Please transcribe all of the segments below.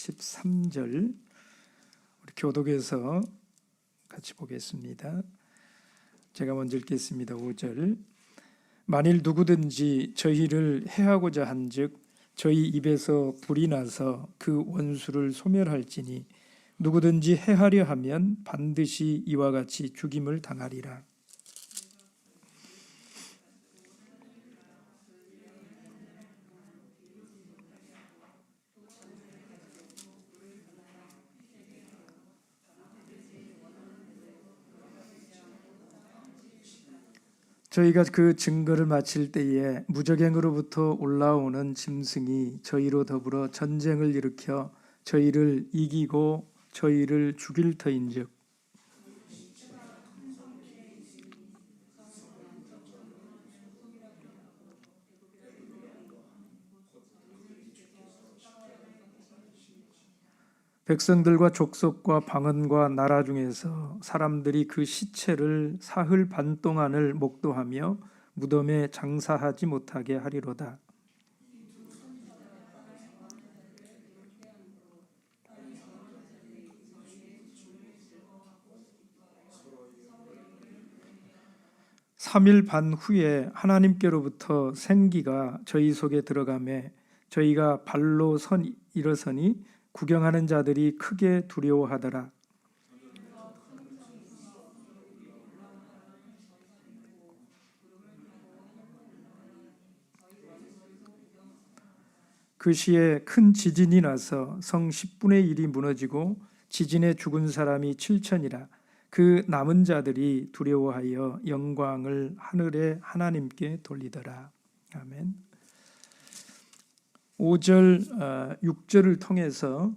13절 우리 교독에서 같이 보겠습니다. 제가 먼저 읽겠습니다. 5절 만일 누구든지 저희를 해하고자 한즉 저희 입에서 불이 나서 그 원수를 소멸할지니 누구든지 해하려 하면 반드시 이와 같이 죽임을 당하리라. 저희가 그 증거를 마칠 때에 무적행으로부터 올라오는 짐승이 저희로 더불어 전쟁을 일으켜 저희를 이기고 저희를 죽일 터인즉 백성들과 족속과 방언과 나라 중에서 사람들이 그 시체를 사흘 반 동안을 목도하며 무덤에 장사하지 못하게 하리로다. 삼일 반 후에 하나님께로부터 생기가 저희 속에 들어가매 저희가 발로 일어서니 구경하는 자들이 크게 두려워하더라. 그 시에 큰 지진이 나서 성 10분의 1이 무너지고 지진에 죽은 사람이 7천이라. 그 남은 자들이 두려워하여 영광을 하늘의 하나님께 돌리더라. 아멘. 5절, 6절을 통해서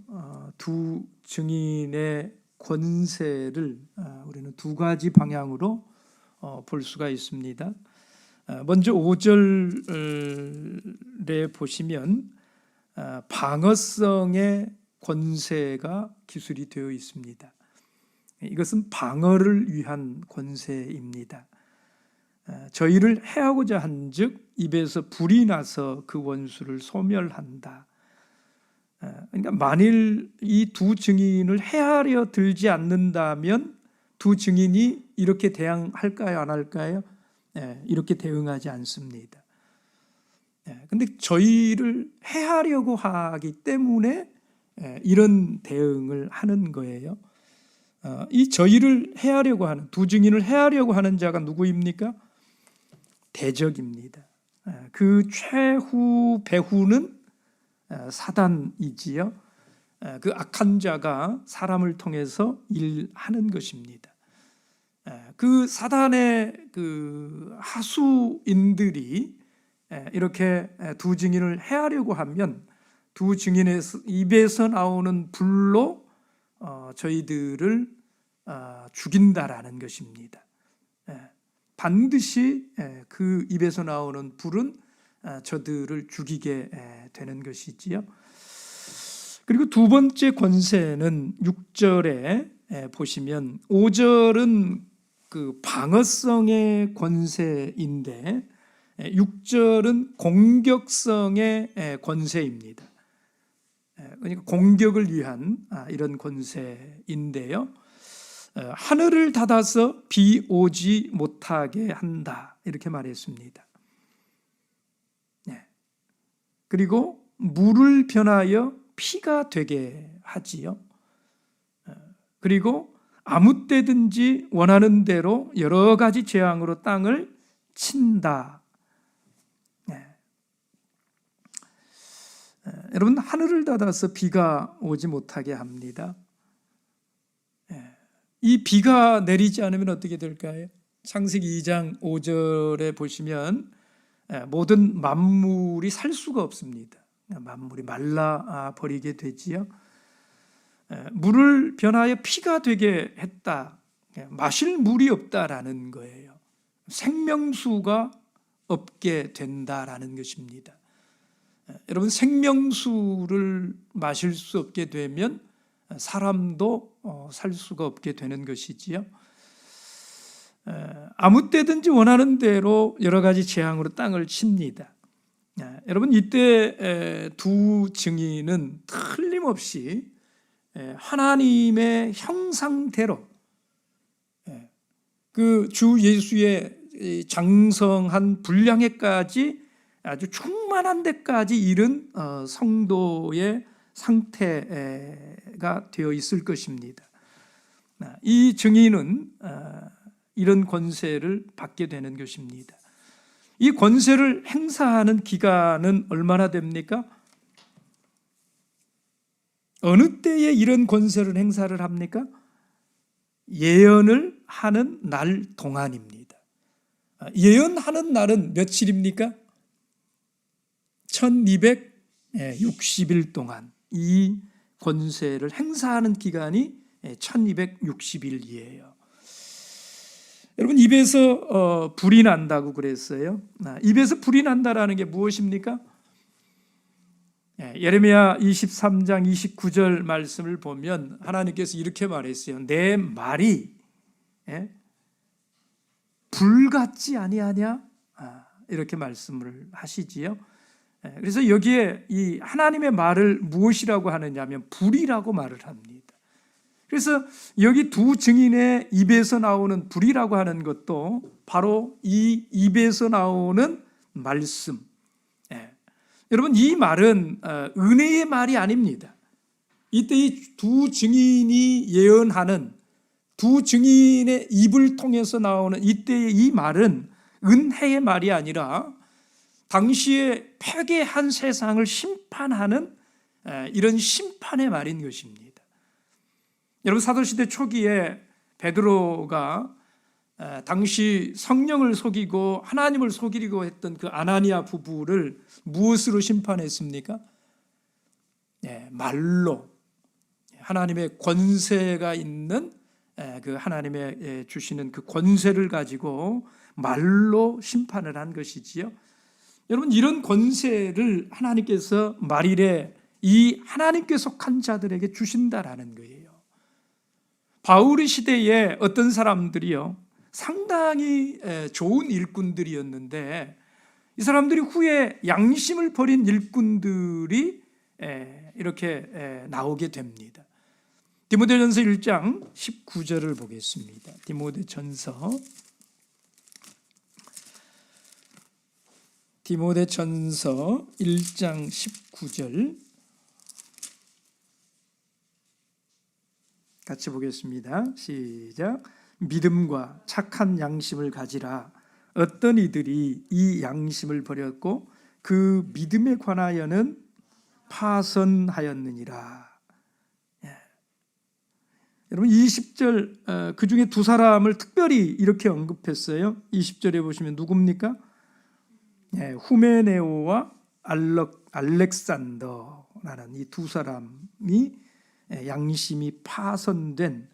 두 증인의 권세를 우리는 두 가지 방향으로 볼 수가 있습니다. 먼저 5절에 보시면 방어성의 권세가 기술이 되어 있습니다. 이것은 방어를 위한 권세입니다. 저희를 해하고자 한즉 입에서 불이 나서 그 원수를 소멸한다. 그러니까 만일 이 두 증인을 해하려 들지 않는다면 두 증인이 이렇게 대응할까요? 안 할까요? 이렇게 대응하지 않습니다. 그런데 저희를 해하려고 하기 때문에 이런 대응을 하는 거예요. 이 저희를 해하려고 하는 두 증인을 해하려고 하는 자가 누구입니까? 대적입니다. 그 최후 배후는 사단이지요. 그 악한 자가 사람을 통해서 일하는 것입니다. 그 사단의 그 하수인들이 이렇게 두 증인을 해하려고 하면 두 증인의 입에서 나오는 불로 저희들을 죽인다라는 것입니다. 반드시 그 입에서 나오는 불은 저들을 죽이게 되는 것이지요. 그리고 두 번째 권세는 6절에 보시면 5절은 그 방어성의 권세인데 6절은 공격성의 권세입니다. 그러니까 공격을 위한 이런 권세인데요. 하늘을 닫아서 비 오지 못하게 한다 이렇게 말했습니다. 그리고 물을 변하여 피가 되게 하지요. 그리고 아무 때든지 원하는 대로 여러 가지 재앙으로 땅을 친다. 여러분, 하늘을 닫아서 비가 오지 못하게 합니다. 이 비가 내리지 않으면 어떻게 될까요? 창세기 2장 5절에 보시면 모든 만물이 살 수가 없습니다. 만물이 말라 버리게 되지요. 물을 변하여 피가 되게 했다. 마실 물이 없다라는 거예요. 생명수가 없게 된다라는 것입니다. 여러분, 생명수를 마실 수 없게 되면 사람도 살 수가 없게 되는 것이지요. 아무 때든지 원하는 대로 여러 가지 재앙으로 땅을 칩니다. 여러분, 이때 두 증인은 틀림없이 하나님의 형상대로 그 주 예수의 장성한 분량에까지 아주 충만한 데까지 이른 성도의 상태가 되어 있을 것입니다. 이 증인은 이런 권세를 받게 되는 것입니다. 이 권세를 행사하는 기간은 얼마나 됩니까? 어느 때에 이런 권세를 행사를 합니까? 예언을 하는 날 동안입니다. 예언하는 날은 며칠입니까? 1260일 동안 이 권세를 행사하는 기간이 1260일이에요. 여러분, 입에서 불이 난다고 그랬어요. 입에서 불이 난다라는 게 무엇입니까? 예레미야 23장 29절 말씀을 보면 하나님께서 이렇게 말했어요. 내 말이 불 같지 아니하냐? 이렇게 말씀을 하시지요. 그래서 여기에 이 하나님의 말을 무엇이라고 하느냐면 불이라고 말을 합니다. 그래서 여기 두 증인의 입에서 나오는 불이라고 하는 것도 바로 이 입에서 나오는 말씀. 여러분, 이 말은 은혜의 말이 아닙니다. 이때 이 두 증인이 예언하는 두 증인의 입을 통해서 나오는 이때의 이 말은 은혜의 말이 아니라 당시에 패괴한 세상을 심판하는 이런 심판의 말인 것입니다. 여러분, 사도시대 초기에 베드로가 당시 성령을 속이고 하나님을 속이려고 했던 그 아나니아 부부를 무엇으로 심판했습니까? 말로, 하나님의 권세가 있는 그 하나님의 주시는 그 권세를 가지고 말로 심판을 한 것이지요. 여러분, 이런 권세를 하나님께서 말일에 이 하나님께 속한 자들에게 주신다라는 거예요. 바울의 시대에 어떤 사람들이요, 상당히 좋은 일꾼들이었는데 이 사람들이 후에 양심을 버린 일꾼들이 이렇게 나오게 됩니다. 디모데전서 1장 19절을 보겠습니다. 디모데전서 1장 19절 같이 보겠습니다. 시작. 믿음과 착한 양심을 가지라. 어떤 이들이 이 양심을 버렸고 그 믿음에 관하여는 파선하였느니라. 여러분, 20절 그 중에 두 사람을 특별히 이렇게 언급했어요. 20절에 보시면 누굽니까? 후메네오와 알렉산더라는 이 두 사람이 양심이 파선된,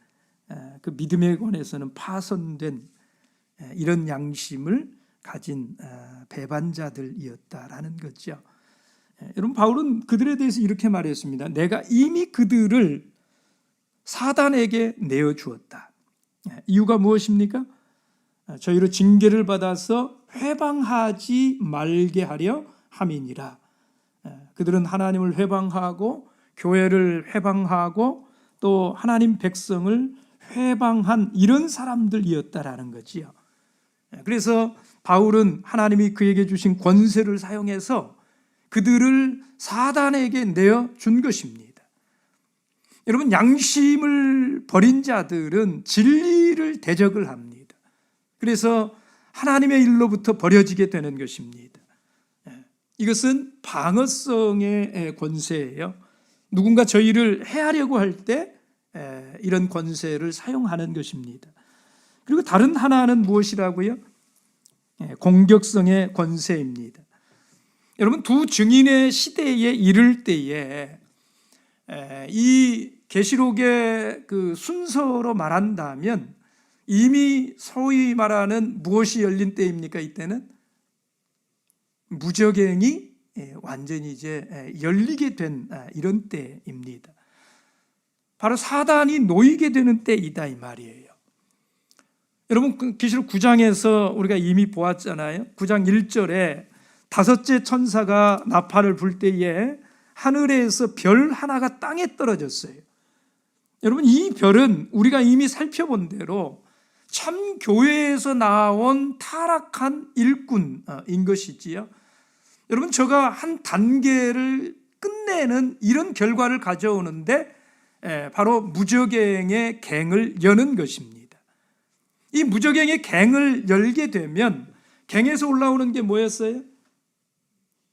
그 믿음에 관해서는 파선된 이런 양심을 가진 배반자들이었다라는 거죠. 여러분, 바울은 그들에 대해서 이렇게 말했습니다. 내가 이미 그들을 사단에게 내어주었다. 이유가 무엇입니까? 저희로 징계를 받아서 회방하지 말게 하려 함이니라. 그들은 하나님을 회방하고 교회를 회방하고 또 하나님 백성을 회방한 이런 사람들이었다라는 거지요. 그래서 바울은 하나님이 그에게 주신 권세를 사용해서 그들을 사단에게 내어준 것입니다. 여러분, 양심을 버린 자들은 진리를 대적을 합니다. 그래서 하나님의 일로부터 버려지게 되는 것입니다. 이것은 방어성의 권세예요. 누군가 저희를 해하려고 할 때 이런 권세를 사용하는 것입니다. 그리고 다른 하나는 무엇이라고요? 공격성의 권세입니다. 여러분, 두 증인의 시대에 이를 때에 이 계시록의 그 순서로 말한다면 이미 소위 말하는 무엇이 열린 때입니까? 이때는 무저갱이 완전히 이제 열리게 된 이런 때입니다. 바로 사단이 놓이게 되는 때이다 이 말이에요. 여러분, 계시록 9장에서 우리가 이미 보았잖아요. 9장 1절에 다섯째 천사가 나팔을 불 때에 하늘에서 별 하나가 땅에 떨어졌어요. 여러분, 이 별은 우리가 이미 살펴본 대로 참 교회에서 나온 타락한 일꾼인 것이지요. 여러분, 저가 한 단계를 끝내는 이런 결과를 가져오는데 바로 무저갱의 갱을 여는 것입니다. 이 무저갱의 갱을 열게 되면 갱에서 올라오는 게 뭐였어요?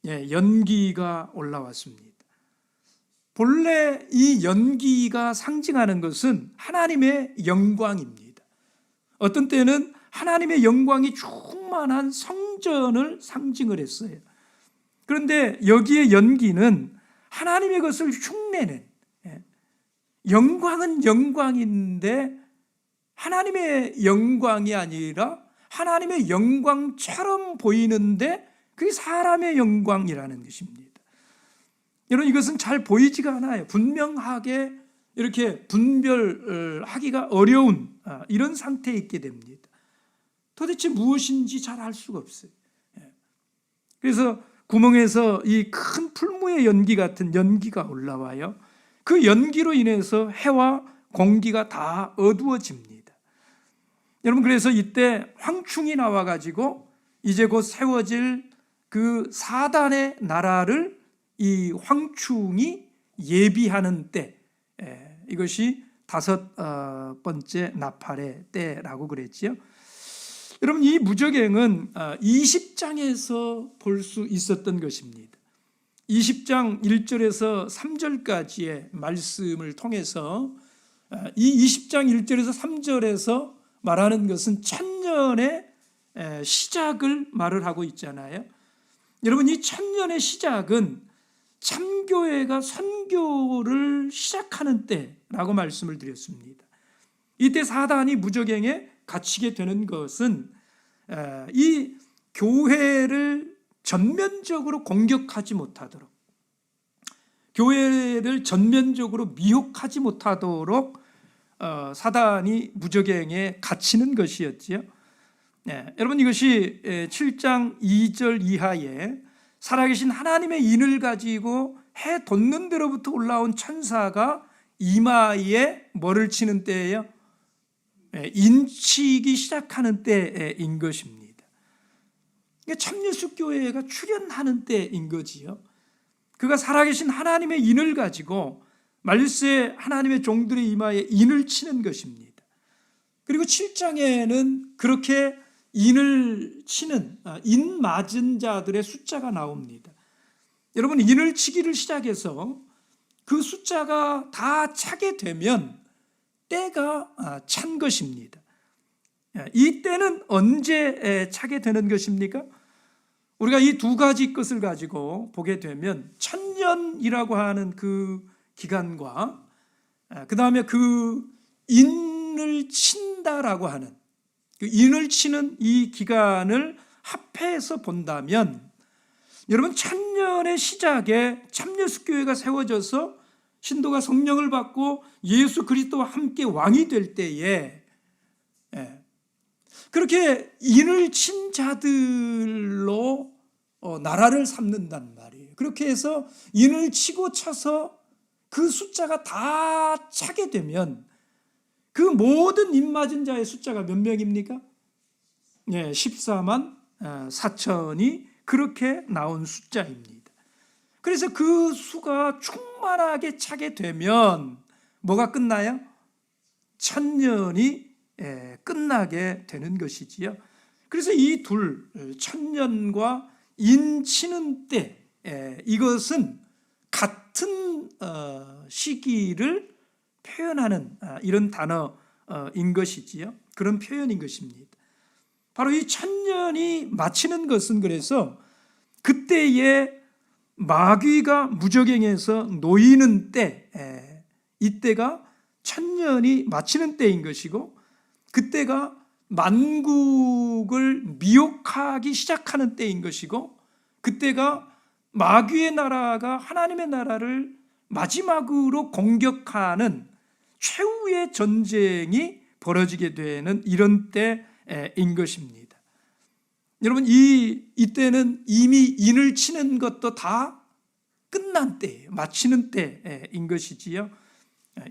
연기가 올라왔습니다. 본래 이 연기가 상징하는 것은 하나님의 영광입니다. 어떤 때는 하나님의 영광이 충만한 성전을 상징을 했어요. 그런데 여기에 연기는 하나님의 것을 흉내낸, 영광은 영광인데 하나님의 영광이 아니라 하나님의 영광처럼 보이는데 그게 사람의 영광이라는 것입니다. 여러분, 이것은 잘 보이지가 않아요. 분명하게 이렇게 분별하기가 어려운 이런 상태에 있게 됩니다. 도대체 무엇인지 잘 알 수가 없어요. 그래서 구멍에서 이 큰 풀무의 연기 같은 연기가 올라와요. 그 연기로 인해서 해와 공기가 다 어두워집니다. 여러분, 그래서 이때 황충이 나와가지고 이제 곧 세워질 그 사단의 나라를 이 황충이 예비하는 때, 이것이 5번째 나팔의 때라고 그랬지요. 여러분, 이 무저갱은 20장에서 볼 수 있었던 것입니다. 20장 1절에서 3절까지의 말씀을 통해서 이 20장 1절에서 3절에서 말하는 것은 천년의 시작을 말을 하고 있잖아요. 여러분, 이 천년의 시작은 참교회가 선교를 시작하는 때라고 말씀을 드렸습니다. 이때 사단이 무저갱에 갇히게 되는 것은 이 교회를 전면적으로 공격하지 못하도록, 교회를 전면적으로 미혹하지 못하도록 사단이 무저갱에 갇히는 것이었지요. 여러분, 이것이 7장 2절 이하에 살아계신 하나님의 인을 가지고 해 돋는 데로부터 올라온 천사가 이마에 뭐를 치는 때예요? 인치기 시작하는 때인 것입니다. 참예수 교회가 출현하는 때인 거지요. 그가 살아계신 하나님의 인을 가지고 말세 하나님의 종들의 이마에 인을 치는 것입니다. 그리고 7장에는 그렇게 인을 치는, 인 맞은 자들의 숫자가 나옵니다. 여러분, 인을 치기를 시작해서 그 숫자가 다 차게 되면 때가 찬 것입니다. 이 때는 언제 차게 되는 것입니까? 우리가 이 두 가지 것을 가지고 보게 되면 천년이라고 하는 그 기간과 그 다음에 그 인을 친다라고 하는 그 인을 치는 이 기간을 합해서 본다면, 여러분, 천년의 시작에 참예수 교회가 세워져서 신도가 성령을 받고 예수 그리스도와 함께 왕이 될 때에 그렇게 인을 친 자들로 나라를 삼는단 말이에요. 그렇게 해서 인을 치고 쳐서 그 숫자가 다 차게 되면 그 모든 인 맞은 자의 숫자가 몇 명입니까? 14만 4천이 그렇게 나온 숫자입니다. 그래서 그 수가 충만하게 차게 되면 뭐가 끝나요? 천년이 끝나게 되는 것이지요. 그래서 이 둘, 천년과 인 치는 때, 이것은 같은 시기를 표현하는 이런 단어인 것이지요. 그런 표현인 것입니다. 바로 이 천년이 마치는 것은 그래서 그때에 마귀가 무저갱에서 놓이는 때, 이때가 천년이 마치는 때인 것이고, 그때가 만국을 미혹하기 시작하는 때인 것이고, 그때가 마귀의 나라가 하나님의 나라를 마지막으로 공격하는 최후의 전쟁이 벌어지게 되는 이런 때인 것입니다. 여러분, 이때는 이미 인을 치는 것도 다 끝난 때예요. 마치는 때인 것이지요.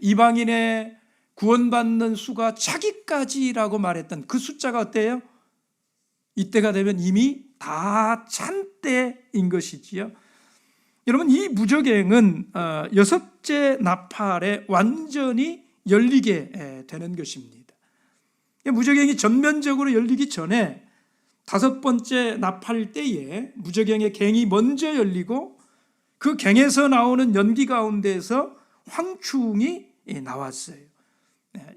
이방인의 구원받는 수가 차기까지라고 말했던 그 숫자가 어때요? 이때가 되면 이미 다 찬 때인 것이지요. 여러분, 이 무저갱은 여섯째 나팔에 완전히 열리게 되는 것입니다. 무저갱이 전면적으로 열리기 전에 다섯 번째 나팔 때에 무저갱의 갱이 먼저 열리고 그 갱에서 나오는 연기 가운데에서 황충이 나왔어요.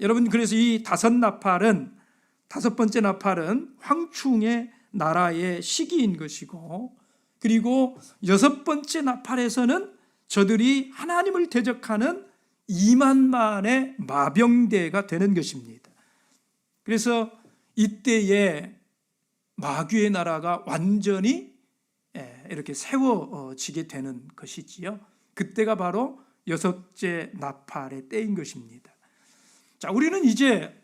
여러분, 그래서 이 다섯 번째 나팔은 황충의 나라의 시기인 것이고, 그리고 여섯 번째 나팔에서는 저들이 하나님을 대적하는 2만만의 마병대가 되는 것입니다. 그래서 이때에 마귀의 나라가 완전히 이렇게 세워지게 되는 것이지요. 그때가 바로 여섯째 나팔의 때인 것입니다. 자, 우리는 이제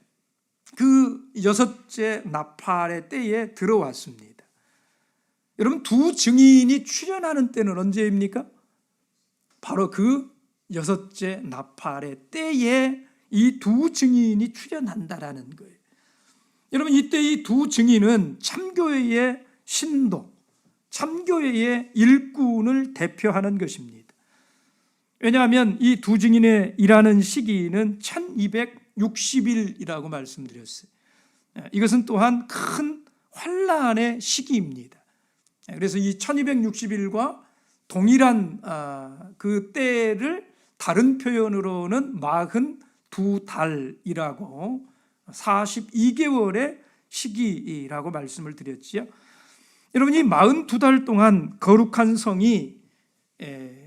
그 여섯째 나팔의 때에 들어왔습니다. 여러분, 두 증인이 출현하는 때는 언제입니까? 바로 그 여섯째 나팔의 때에 이 두 증인이 출현한다라는 거예요. 여러분, 이때 이 두 증인은 참교회의 신도, 참교회의 일꾼을 대표하는 것입니다. 왜냐하면 이 두 증인의 일하는 시기는 1260일이라고 말씀드렸어요. 이것은 또한 큰 환난의 시기입니다. 그래서 이 1260일과 동일한 그 때를 다른 표현으로는 42달이라고 42개월의 시기라고 말씀을 드렸지요. 여러분, 이 42달 동안 거룩한 성이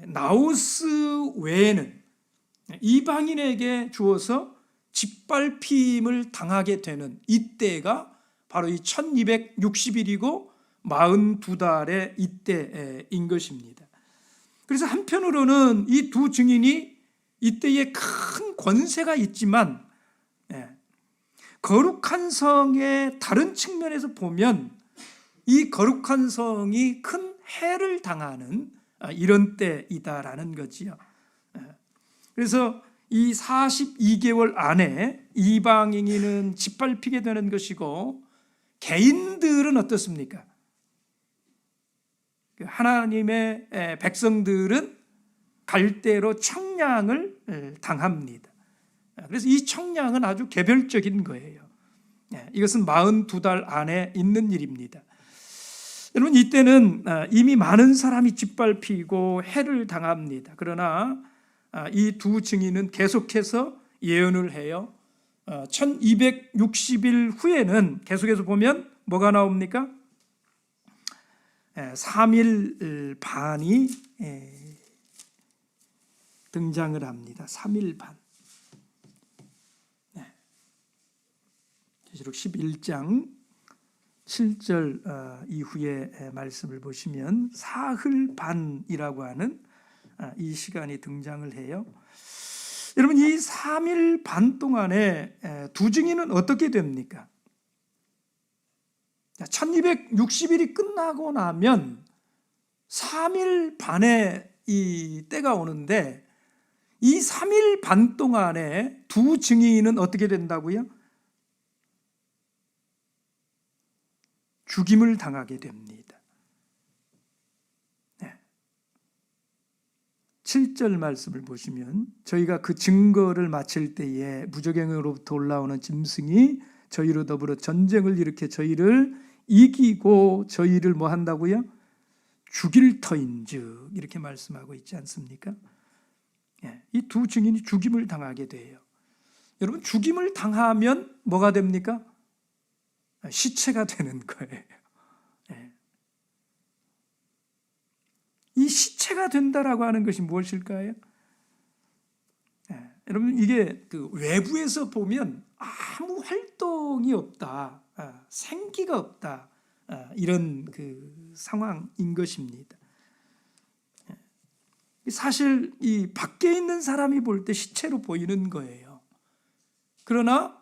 나우스 외에는 이방인에게 주어서 짓밟힘을 당하게 되는 이때가 바로 이 1260일이고 42달의 이때인 것입니다. 그래서 한편으로는 이 두 증인이 이때에 큰 권세가 있지만 거룩한 성의 다른 측면에서 보면 이 거룩한 성이 큰 해를 당하는 이런 때이다라는 거지요. 그래서 이 42개월 안에 이방인은 짓밟히게 되는 것이고, 개인들은 어떻습니까? 하나님의 백성들은 갈대로 청량을 당합니다. 그래서 이 청량은 아주 개별적인 거예요. 이것은 42달 안에 있는 일입니다. 여러분, 이때는 이미 많은 사람이 짓밟히고 해를 당합니다. 그러나 이 두 증인은 계속해서 예언을 해요. 1260일 후에는 계속해서 보면 뭐가 나옵니까? 3일 반이 등장을 합니다. 3일 반. 계시록 11장 7절 이후의 말씀을 보시면 사흘 반이라고 하는 이 시간이 등장을 해요. 여러분, 이 3일 반 동안에 두 증인은 어떻게 됩니까? 1260일이 끝나고 나면 3일 반에 이 때가 오는데, 이 3일 반 동안에 두 증인은 어떻게 된다고요? 죽임을 당하게 됩니다. 7절 말씀을 보시면, 저희가 그 증거를 마칠 때에 무저갱으로부터 올라오는 짐승이 저희로 더불어 전쟁을 일으켜 저희를 이기고 저희를 뭐 한다고요? 죽일 터인즉, 이렇게 말씀하고 있지 않습니까? 이 두 증인이 죽임을 당하게 돼요. 여러분, 죽임을 당하면 뭐가 됩니까? 시체가 되는 거예요. 이 시체가 된다라고 하는 것이 무엇일까요? 여러분, 이게 그 외부에서 보면 아무 활동이 없다, 생기가 없다, 이런 그 상황인 것입니다. 사실 이 밖에 있는 사람이 볼 때 시체로 보이는 거예요. 그러나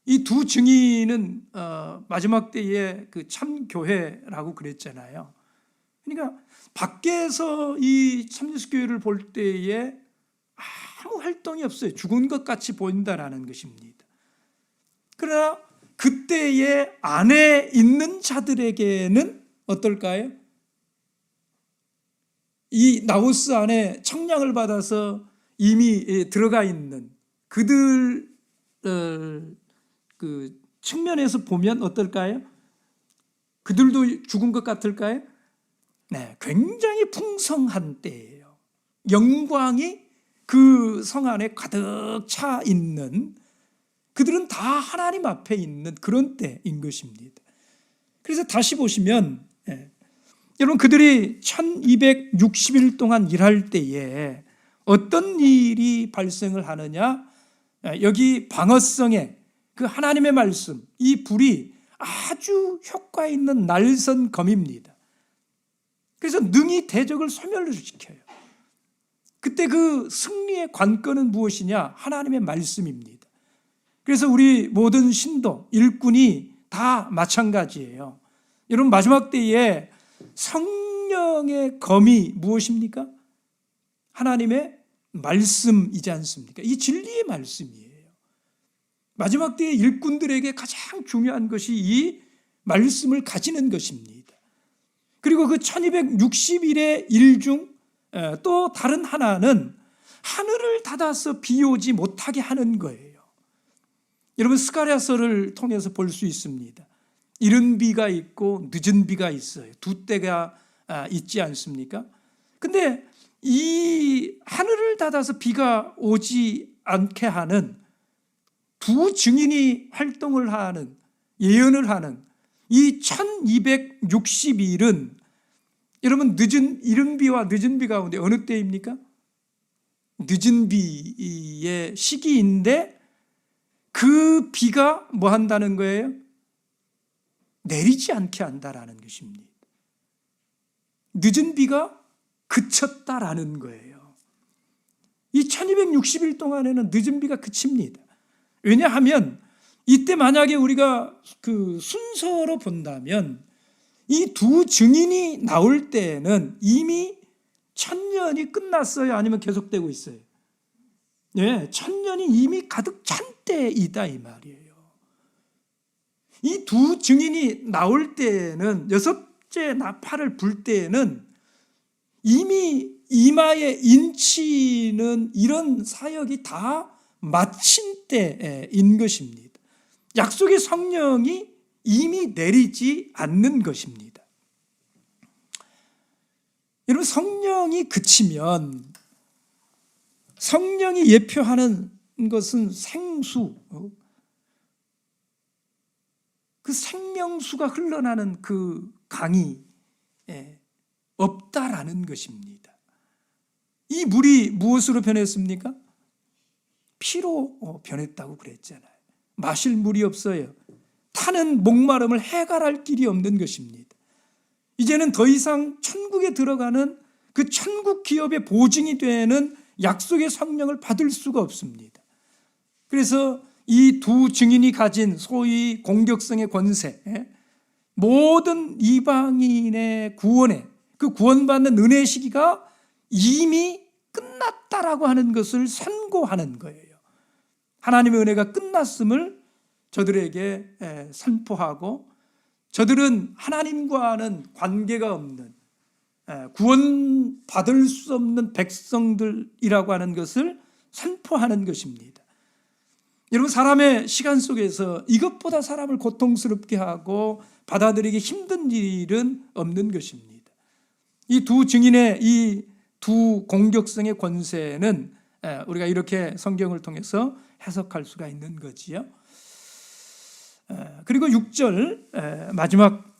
이 두 증인은 마지막 때에 그 참교회라고 그랬잖아요. 그러니까 밖에서 이 참예수교회를 볼 때에 아무 활동이 없어요. 죽은 것 같이 보인다라는 것입니다. 그러나 그때의 안에 있는 자들에게는 어떨까요? 이 나우스 안에 청량을 받아서 이미 들어가 있는 그들 그 측면에서 보면 어떨까요? 그들도 죽은 것 같을까요? 네, 굉장히 풍성한 때예요. 영광이 그 성 안에 가득 차 있는, 그들은 다 하나님 앞에 있는 그런 때인 것입니다. 그래서 다시 보시면 여러분, 그들이 1260일 동안 일할 때에 어떤 일이 발생을 하느냐? 여기 방어성에 그 하나님의 말씀, 이 불이 아주 효과 있는 날선 검입니다. 그래서 능히 대적을 소멸시켜요. 그때 그 승리의 관건은 무엇이냐? 하나님의 말씀입니다. 그래서 우리 모든 신도, 일꾼이 다 마찬가지예요. 여러분, 마지막 때에 성령의 검이 무엇입니까? 하나님의 말씀이지 않습니까? 이 진리의 말씀이에요. 마지막 때의 일꾼들에게 가장 중요한 것이 이 말씀을 가지는 것입니다. 그리고 그 1260일의 일 중 또 다른 하나는 하늘을 닫아서 비 오지 못하게 하는 거예요. 여러분, 스가랴서를 통해서 볼 수 있습니다. 이른 비가 있고 늦은 비가 있어요. 두 때가 있지 않습니까? 근데 이 하늘을 닫아서 비가 오지 않게 하는 두 증인이 활동을 하는, 예언을 하는 이 1260일은 여러분, 이른 비와 늦은 비 가운데 어느 때입니까? 늦은 비의 시기인데 그 비가 뭐 한다는 거예요? 내리지 않게 한다라는 것입니다. 늦은 비가 그쳤다라는 거예요. 이 1260일 동안에는 늦은 비가 그칩니다. 왜냐하면 이때 만약에 우리가 그 순서로 본다면 이 두 증인이 나올 때에는 이미 1000년이 끝났어요? 아니면 계속되고 있어요? 네, 1000년이 이미 가득 찬 때이다 이 말이에요. 이 두 증인이 나올 때에는, 여섯째 나팔을 불 때에는 이미 이마에 인치는 이런 사역이 다 마친 때인 것입니다. 약속의 성령이 이미 내리지 않는 것입니다. 여러분, 성령이 그치면, 성령이 예표하는 것은 생수, 그 생명수가 흘러나는 그 강이 없다라는 것입니다. 이 물이 무엇으로 변했습니까? 피로 변했다고 그랬잖아요. 마실 물이 없어요. 타는 목마름을 해결할 길이 없는 것입니다. 이제는 더 이상 천국에 들어가는 그 천국 기업의 보증이 되는 약속의 성령을 받을 수가 없습니다. 그래서 이 두 증인이 가진 소위 공격성의 권세, 모든 이방인의 구원에, 그 구원받는 은혜의 시기가 이미 끝났다라고 하는 것을 선고하는 거예요. 하나님의 은혜가 끝났음을 저들에게 선포하고, 저들은 하나님과는 관계가 없는, 구원받을 수 없는 백성들이라고 하는 것을 선포하는 것입니다. 여러분, 사람의 시간 속에서 이것보다 사람을 고통스럽게 하고 받아들이기 힘든 일은 없는 것입니다. 이 두 증인의 이 두 공격성의 권세는 우리가 이렇게 성경을 통해서 해석할 수가 있는 거지요. 그리고 6절 마지막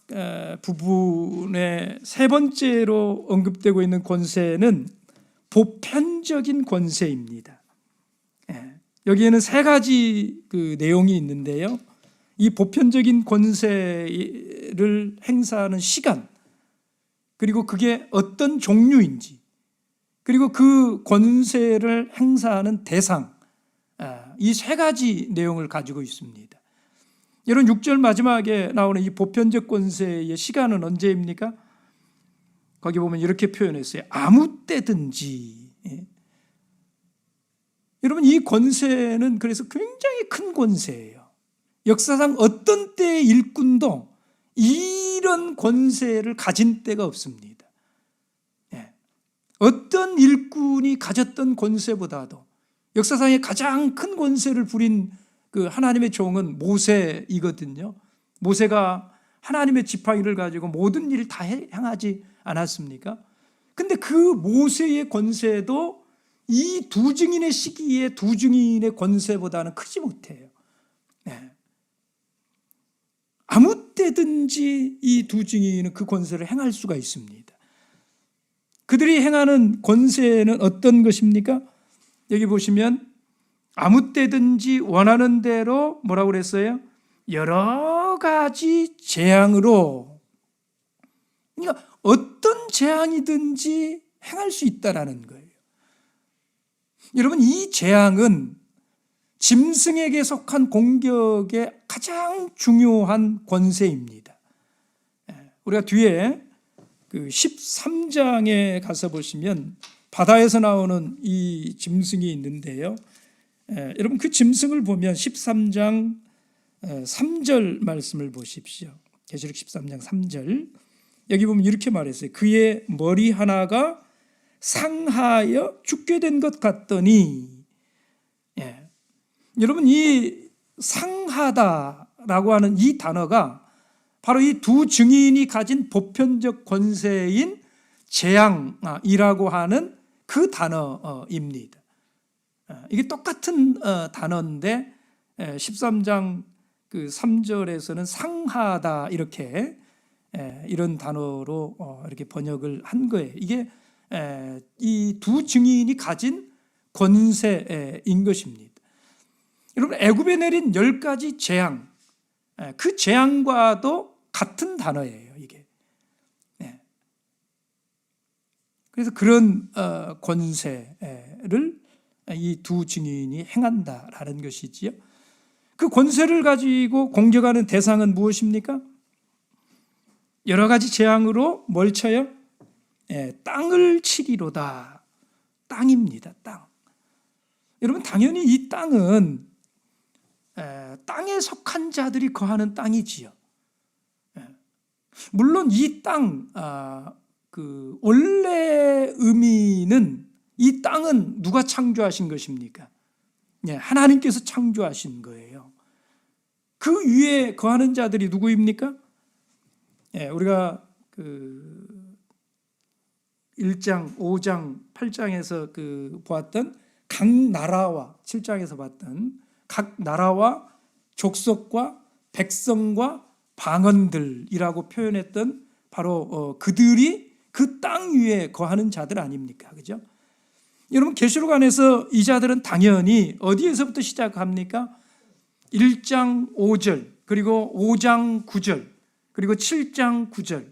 부분의 세 번째로 언급되고 있는 권세는 보편적인 권세입니다. 여기에는 세 가지 그 내용이 있는데요. 이 보편적인 권세를 행사하는 시간, 그리고 그게 어떤 종류인지, 그리고 그 권세를 행사하는 대상, 이 세 가지 내용을 가지고 있습니다. 여러분, 6절 마지막에 나오는 이 보편적 권세의 시간은 언제입니까? 거기 보면 이렇게 표현했어요. 아무 때든지. 여러분, 이 권세는 그래서 굉장히 큰 권세예요. 역사상 어떤 때의 일꾼도 이런 권세를 가진 때가 없습니다. 어떤 일꾼이 가졌던 권세보다도 역사상에 가장 큰 권세를 부린 그 하나님의 종은 모세이거든요. 모세가 하나님의 지팡이를 가지고 모든 일을 다 행하지 않았습니까? 근데 그 모세의 권세도 이 두 증인의 시기에 두 증인의 권세보다는 크지 못해요. 아무 때든지 이 두 증인은 그 권세를 행할 수가 있습니다. 그들이 행하는 권세는 어떤 것입니까? 여기 보시면 아무 때든지 원하는 대로 뭐라고 그랬어요? 여러 가지 재앙으로, 그러니까 어떤 재앙이든지 행할 수 있다라는 거예요. 여러분, 이 재앙은 짐승에게 속한 공격의 가장 중요한 권세입니다. 우리가 뒤에 그 13장에 가서 보시면 바다에서 나오는 이 짐승이 있는데요. 여러분, 그 짐승을 보면 13장 3절 말씀을 보십시오. 계시록 13장 3절. 여기 보면 이렇게 말했어요. 그의 머리 하나가 상하여 죽게 된 것 같더니, 여러분, 이 상하다라고 하는 이 단어가 바로 이 두 증인이 가진 보편적 권세인 재앙이라고 하는 그 단어입니다. 이게 똑같은 단어인데 13장 그 3절에서는 상하다 이렇게 이런 단어로 이렇게 번역을 한 거예요. 이게 이 두 증인이 가진 권세인 것입니다. 여러분, 애굽에 내린 10가지 재앙, 그 재앙과도 같은 단어예요, 이게. 그래서 그런 권세를 이 두 증인이 행한다라는 것이지요. 그 권세를 가지고 공격하는 대상은 무엇입니까? 여러 가지 재앙으로 뭘 쳐요? 땅을 치리로다. 땅입니다, 땅. 여러분, 당연히 이 땅은 땅에 속한 자들이 거하는 땅이지요. 물론 이 땅, 그 원래 의미는 이 땅은 누가 창조하신 것입니까? 하나님께서 창조하신 거예요. 그 위에 거하는 자들이 누구입니까? 우리가 그 1장, 5장, 8장에서 그 보았던 각 나라와 7장에서 봤던 각 나라와 족속과 백성과 방언들이라고 표현했던 바로 그들이 그 땅 위에 거하는 자들 아닙니까? 그죠? 여러분, 계시록 안에서 이 자들은 당연히 어디에서부터 시작합니까? 1장 5절, 그리고 5장 9절, 그리고 7장 9절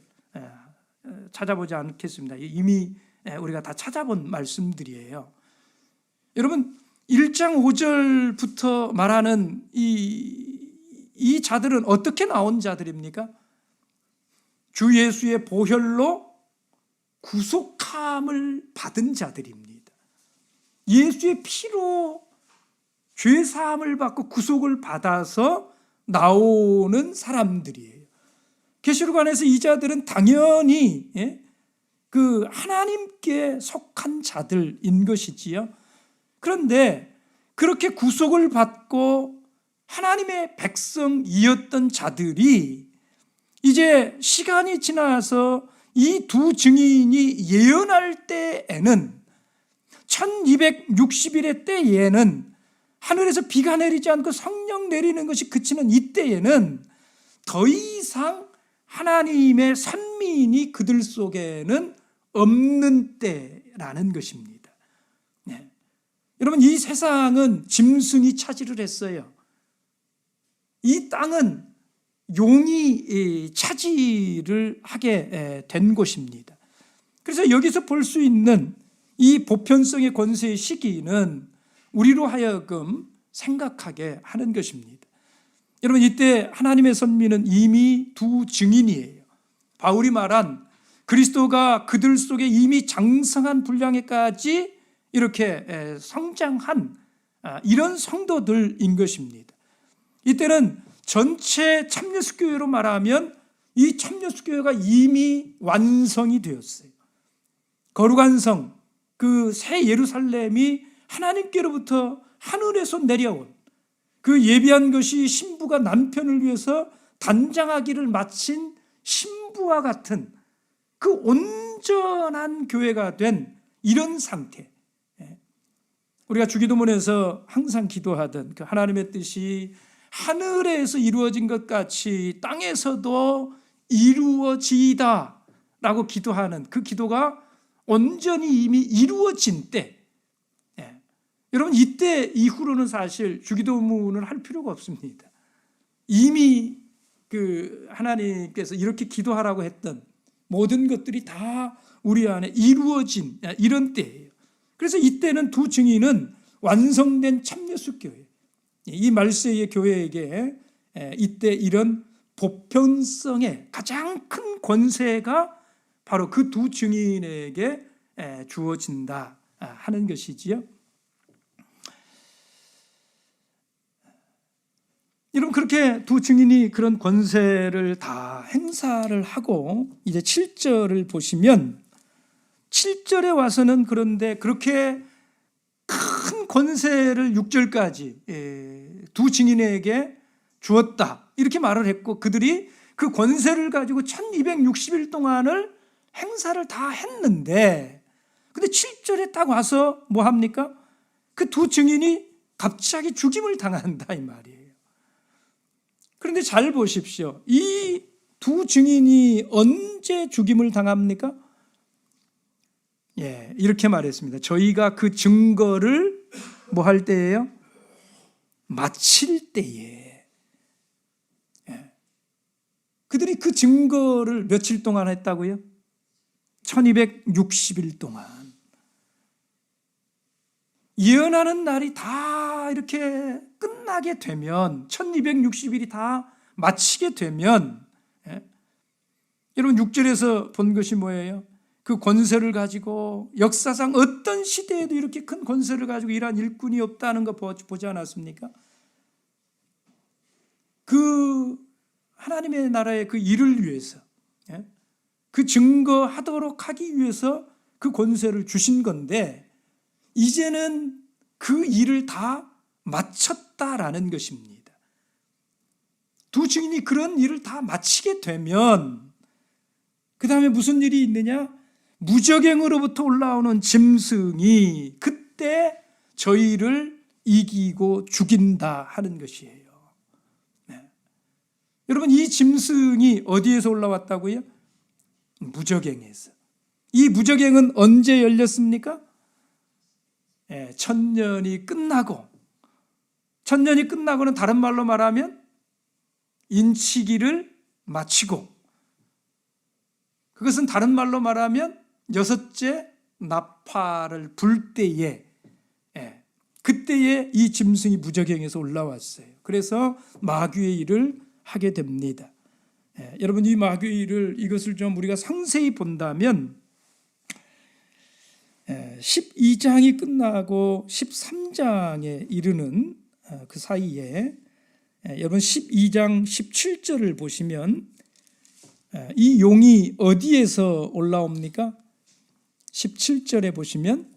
찾아보지 않겠습니다. 이미 우리가 다 찾아본 말씀들이에요. 여러분, 1장 5절부터 말하는 이 자들은 어떻게 나온 자들입니까? 주 예수의 보혈로 구속함을 받은 자들입니다. 예수의 피로 죄 사함을 받고 구속을 받아서 나오는 사람들이에요. 계시록 안에서 이 자들은 당연히 그 하나님께 속한 자들인 것이지요. 그런데 그렇게 구속을 받고 하나님의 백성이었던 자들이 이제 시간이 지나서 이 두 증인이 예언할 때에는 1260일의 때에는 하늘에서 비가 내리지 않고 성령 내리는 것이 그치는 이때에는 더 이상 하나님의 선민이 그들 속에는 없는 때라는 것입니다. 여러분, 이 세상은 짐승이 차지를 했어요. 이 땅은 용이 차지를 하게 된 곳입니다. 그래서 여기서 볼 수 있는 이 보편성의 권세의 시기는 우리로 하여금 생각하게 하는 것입니다. 여러분, 이때 하나님의 선민은 이미 두 증인이에요. 바울이 말한 그리스도가 그들 속에 이미 장성한 분량에까지 이렇게 성장한 이런 성도들인 것입니다. 이때는 전체 참예수교회로 말하면 이 참예수교회가 이미 완성이 되었어요. 거룩한 성, 그 새 예루살렘이 하나님께로부터 하늘에서 내려온 그 예비한 것이 신부가 남편을 위해서 단장하기를 마친 신부와 같은 그 온전한 교회가 된 이런 상태. 우리가 주기도문에서 항상 기도하던 그 하나님의 뜻이 하늘에서 이루어진 것 같이 땅에서도 이루어지이다 라고 기도하는 그 기도가 온전히 이미 이루어진 때, 여러분 이때 이후로는 사실 주기도문을 할 필요가 없습니다. 이미 그 하나님께서 이렇게 기도하라고 했던 모든 것들이 다 우리 안에 이루어진 이런 때예요. 그래서 이때는 두 증인은 완성된 참예수교회, 이 말세의 교회에게 이때 이런 보편성의 가장 큰 권세가 바로 그 두 증인에게 주어진다 하는 것이지요. 여러분, 그렇게 두 증인이 그런 권세를 다 행사를 하고 이제 7절을 보시면 7절에 와서는 그런데 그렇게 큰 권세를 6절까지 두 증인에게 주었다 이렇게 말을 했고, 그들이 그 권세를 가지고 1260일 동안을 행사를 다 했는데, 근데 7절에 딱 와서 뭐 합니까? 그 두 증인이 갑자기 죽임을 당한다 이 말이에요. 그런데 잘 보십시오. 이 두 증인이 언제 죽임을 당합니까? 이렇게 말했습니다. 저희가 그 증거를 뭐 할 때예요? 마칠 때에. 그들이 그 증거를 며칠 동안 했다고요? 1260일 동안. 예언하는 날이 다 이렇게 끝나게 되면, 1260일이 다 마치게 되면, 여러분 6절에서 본 것이 뭐예요? 그 권세를 가지고 역사상 어떤 시대에도 이렇게 큰 권세를 가지고 일한 일꾼이 없다는 거 보지 않았습니까? 그 하나님의 나라의 그 일을 위해서, 그 증거하도록 하기 위해서 그 권세를 주신 건데, 이제는 그 일을 다 마쳤다라는 것입니다. 두 증인이 그런 일을 다 마치게 되면 그 다음에 무슨 일이 있느냐? 무적행으로부터 올라오는 짐승이 그때 저희를 이기고 죽인다 하는 것이에요. 여러분, 이 짐승이 어디에서 올라왔다고요? 무적행에서. 이 무적행은 언제 열렸습니까? 천년이 끝나고, 천년이 끝나고는 다른 말로 말하면 인치기를 마치고, 그것은 다른 말로 말하면 여섯째 나팔을 불 때에, 그때에 이 짐승이 무적행에서 올라왔어요. 그래서 마귀의 일을 하게 됩니다. 여러분, 이 마귀의 일을, 이것을 좀 우리가 상세히 본다면 12장이 끝나고 13장에 이르는 그 사이에, 여러분 12장 17절을 보시면 이 용이 어디에서 올라옵니까? 17절에 보시면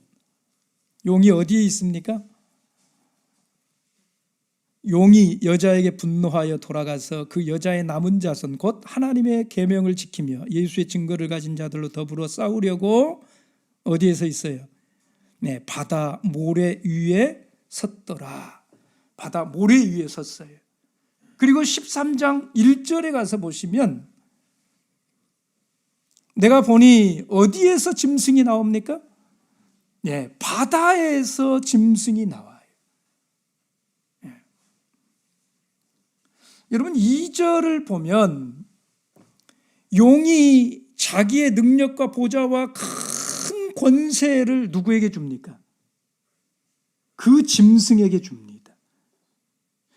용이 어디에 있습니까? 용이 여자에게 분노하여 돌아가서 그 여자의 남은 자손 곧 하나님의 계명을 지키며 예수의 증거를 가진 자들로 더불어 싸우려고 어디에서 있어요? 바다 모래 위에 섰더라. 바다 모래 위에 섰어요. 그리고 13장 1절에 가서 보시면 내가 보니 어디에서 짐승이 나옵니까? 바다에서 짐승이 나와요. 여러분, 2절을 보면 용이 자기의 능력과 보좌와 큰 권세를 누구에게 줍니까? 그 짐승에게 줍니다.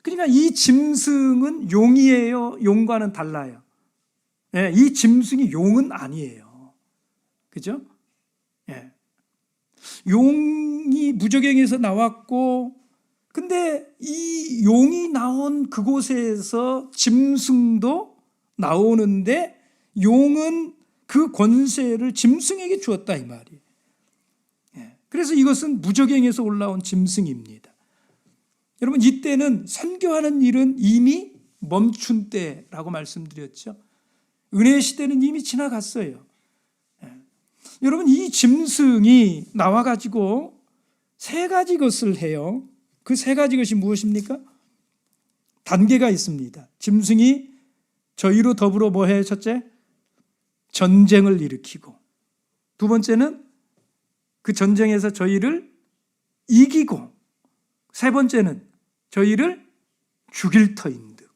그러니까 이 짐승은 용이에요? 용과는 달라요. 이 짐승이 용은 아니에요. 그죠? 예. 용이 무저갱에서 나왔고, 근데 이 용이 나온 그곳에서 짐승도 나오는데 용은 그 권세를 짐승에게 주었다 이 말이에요. 예. 그래서 이것은 무저갱에서 올라온 짐승입니다. 여러분, 이때는 선교하는 일은 이미 멈춘 때라고 말씀드렸죠. 은혜의 시대는 이미 지나갔어요. 예. 여러분, 이 짐승이 나와가지고 세 가지 것을 해요. 그 세 가지 것이 무엇입니까? 단계가 있습니다. 짐승이 저희로 더불어 뭐 해요? 첫째, 전쟁을 일으키고, 두 번째는 그 전쟁에서 저희를 이기고, 세 번째는 저희를 죽일 터인 듯.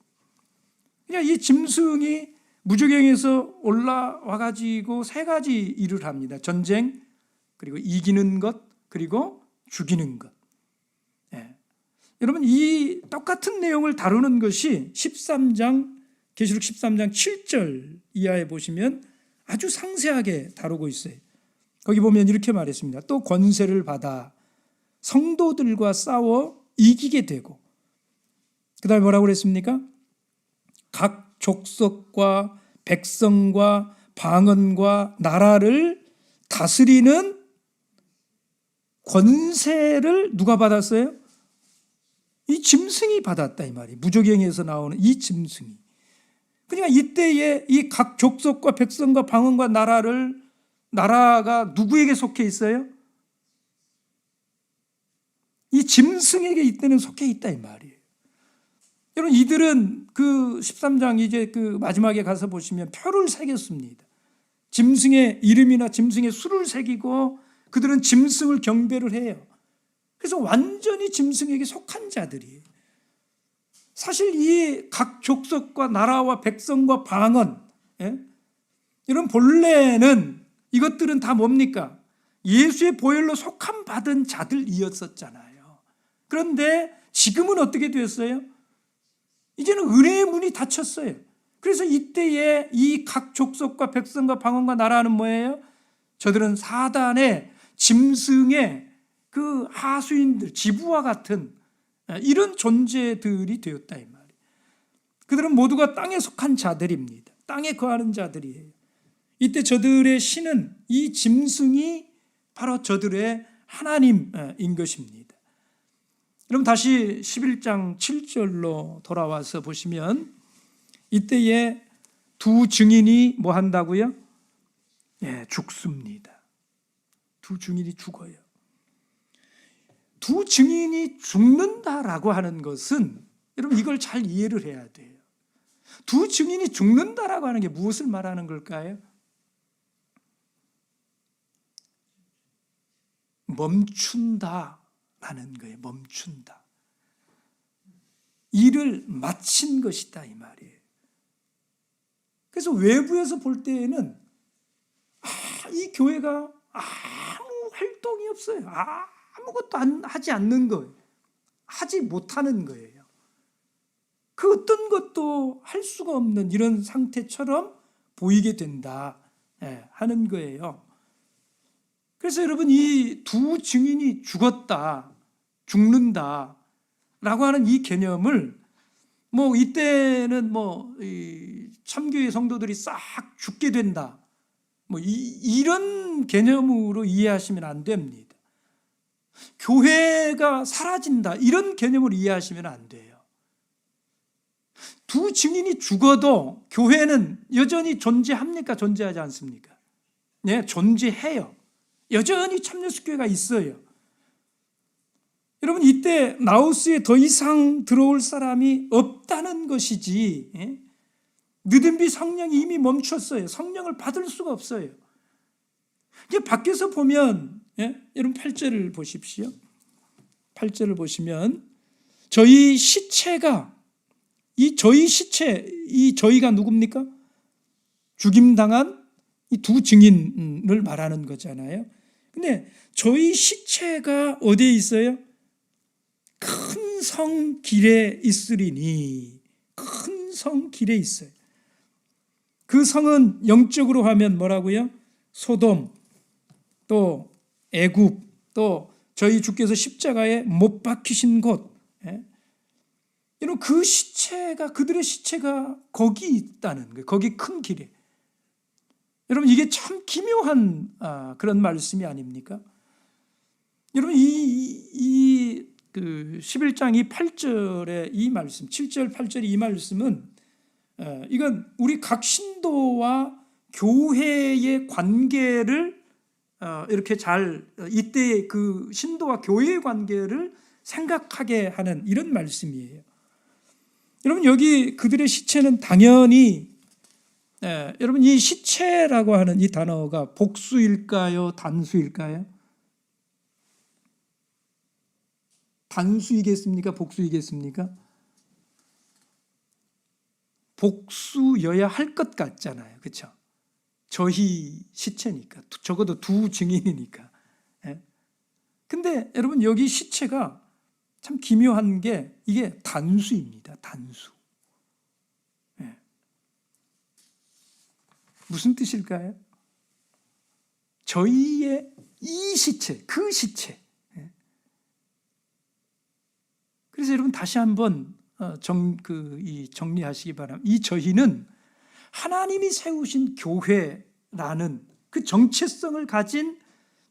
그냥 이 짐승이 무저갱에서 올라와가지고 세 가지 일을 합니다. 전쟁, 그리고 이기는 것, 그리고 죽이는 것. 예. 여러분, 이 똑같은 내용을 다루는 것이 13장, 계시록 13장 7절 이하에 보시면 아주 상세하게 다루고 있어요. 거기 보면 이렇게 말했습니다. 또 권세를 받아 성도들과 싸워 이기게 되고, 그 다음에 뭐라고 그랬습니까? 각 족속과 백성과 방언과 나라를 다스리는 권세를 누가 받았어요? 이 짐승이 받았다 이 말이에요. 무저갱에서 나오는 이 짐승이. 그러니까 이때에 이 각 족속과 백성과 방언과 나라가 누구에게 속해 있어요? 이 짐승에게 이때는 속해 있다 이 말이에요. 여러분, 이들은 그 13장 이제 그 마지막에 가서 보시면 표를 새겼습니다. 짐승의 이름이나 짐승의 수를 새기고 그들은 짐승을 경배를 해요. 그래서 완전히 짐승에게 속한 자들이에요. 사실 이 각 족속과 나라와 백성과 방언, 예? 이런 본래는 이것들은 다 뭡니까? 예수의 보혈로 속함 받은 자들이었었잖아요. 그런데 지금은 어떻게 되었어요? 이제는 은혜의 문이 닫혔어요. 그래서 이때에 이 각 족속과 백성과 방언과 나라는 뭐예요? 저들은 사단의 짐승의 그 하수인들, 지부와 같은 이런 존재들이 되었다 이 말이에요. 그들은 모두가 땅에 속한 자들입니다. 땅에 거하는 자들이에요. 이때 저들의 신은 이 짐승이 바로 저들의 하나님인 것입니다. 그럼 다시 11장 7절로 돌아와서 보시면 이때에 두 증인이 뭐 한다고요? 예, 죽습니다. 두 증인이 죽어요. 두 증인이 죽는다라고 하는 것은 여러분 이걸 잘 이해를 해야 돼요. 두 증인이 죽는다라고 하는 게 무엇을 말하는 걸까요? 멈춘다라는 거예요. 멈춘다. 일을 마친 것이다 이 말이에요. 그래서 외부에서 볼 때에는 이 교회가 아무 활동이 없어요. 아무것도 하지 않는 거예요. 하지 못하는 거예요. 그 어떤 것도 할 수가 없는 이런 상태처럼 보이게 된다 하는 거예요. 그래서 여러분, 이 두 증인이 죽었다, 죽는다 라고 하는 이 개념을 뭐 이때는 뭐 참교회 성도들이 싹 죽게 된다, 뭐 이런 개념으로 이해하시면 안 됩니다. 교회가 사라진다 이런 개념으로 이해하시면 안 돼요. 두 증인이 죽어도 교회는 여전히 존재합니까? 존재하지 않습니까? 네, 존재해요. 여전히 참여숙교회가 있어요. 여러분, 이때 나우스에 더 이상 들어올 사람이 없다는 것이지, 느딘비 성령이 이미 멈췄어요. 성령을 받을 수가 없어요. 이제 밖에서 보면, 여러분 8절을 보십시오. 8절을 보시면 저희 시체가, 이 저희가 누굽니까? 죽임당한 이 두 증인을 말하는 거잖아요. 근데 저희 시체가 어디에 있어요? 큰 성 길에 있으리니. 큰 성 길에 있어요. 그 성은 영적으로 하면 뭐라고요? 소돔, 또 애굽, 또 저희 주께서 십자가에 못 박히신 곳, 이런 그 시체가, 그들의 시체가 거기 있다는 거예요. 거기 큰 길에. 여러분, 이게 참 기묘한 그런 말씀이 아닙니까? 여러분, 그 11장 이 8절의 이 말씀, 7절, 8절의 이 말씀은 이건 우리 각 신도와 교회의 관계를 이렇게 잘, 이때의 그 신도와 교회의 관계를 생각하게 하는 이런 말씀이에요. 여러분, 여기 그들의 시체는 당연히, 여러분, 이 시체라고 하는 이 단어가 복수일까요? 단수일까요? 단수이겠습니까? 복수이겠습니까? 복수여야 할 것 같잖아요. 그렇죠? 저희 시체니까, 적어도 두 증인이니까. 근데 여러분, 여기 시체가 참 기묘한 게 이게 단수입니다. 단수. 무슨 뜻일까요? 저희의 이 시체, 그 시체. 그래서 여러분, 다시 한번 정리하시기 바랍니다. 이 저희는 하나님이 세우신 교회라는 그 정체성을 가진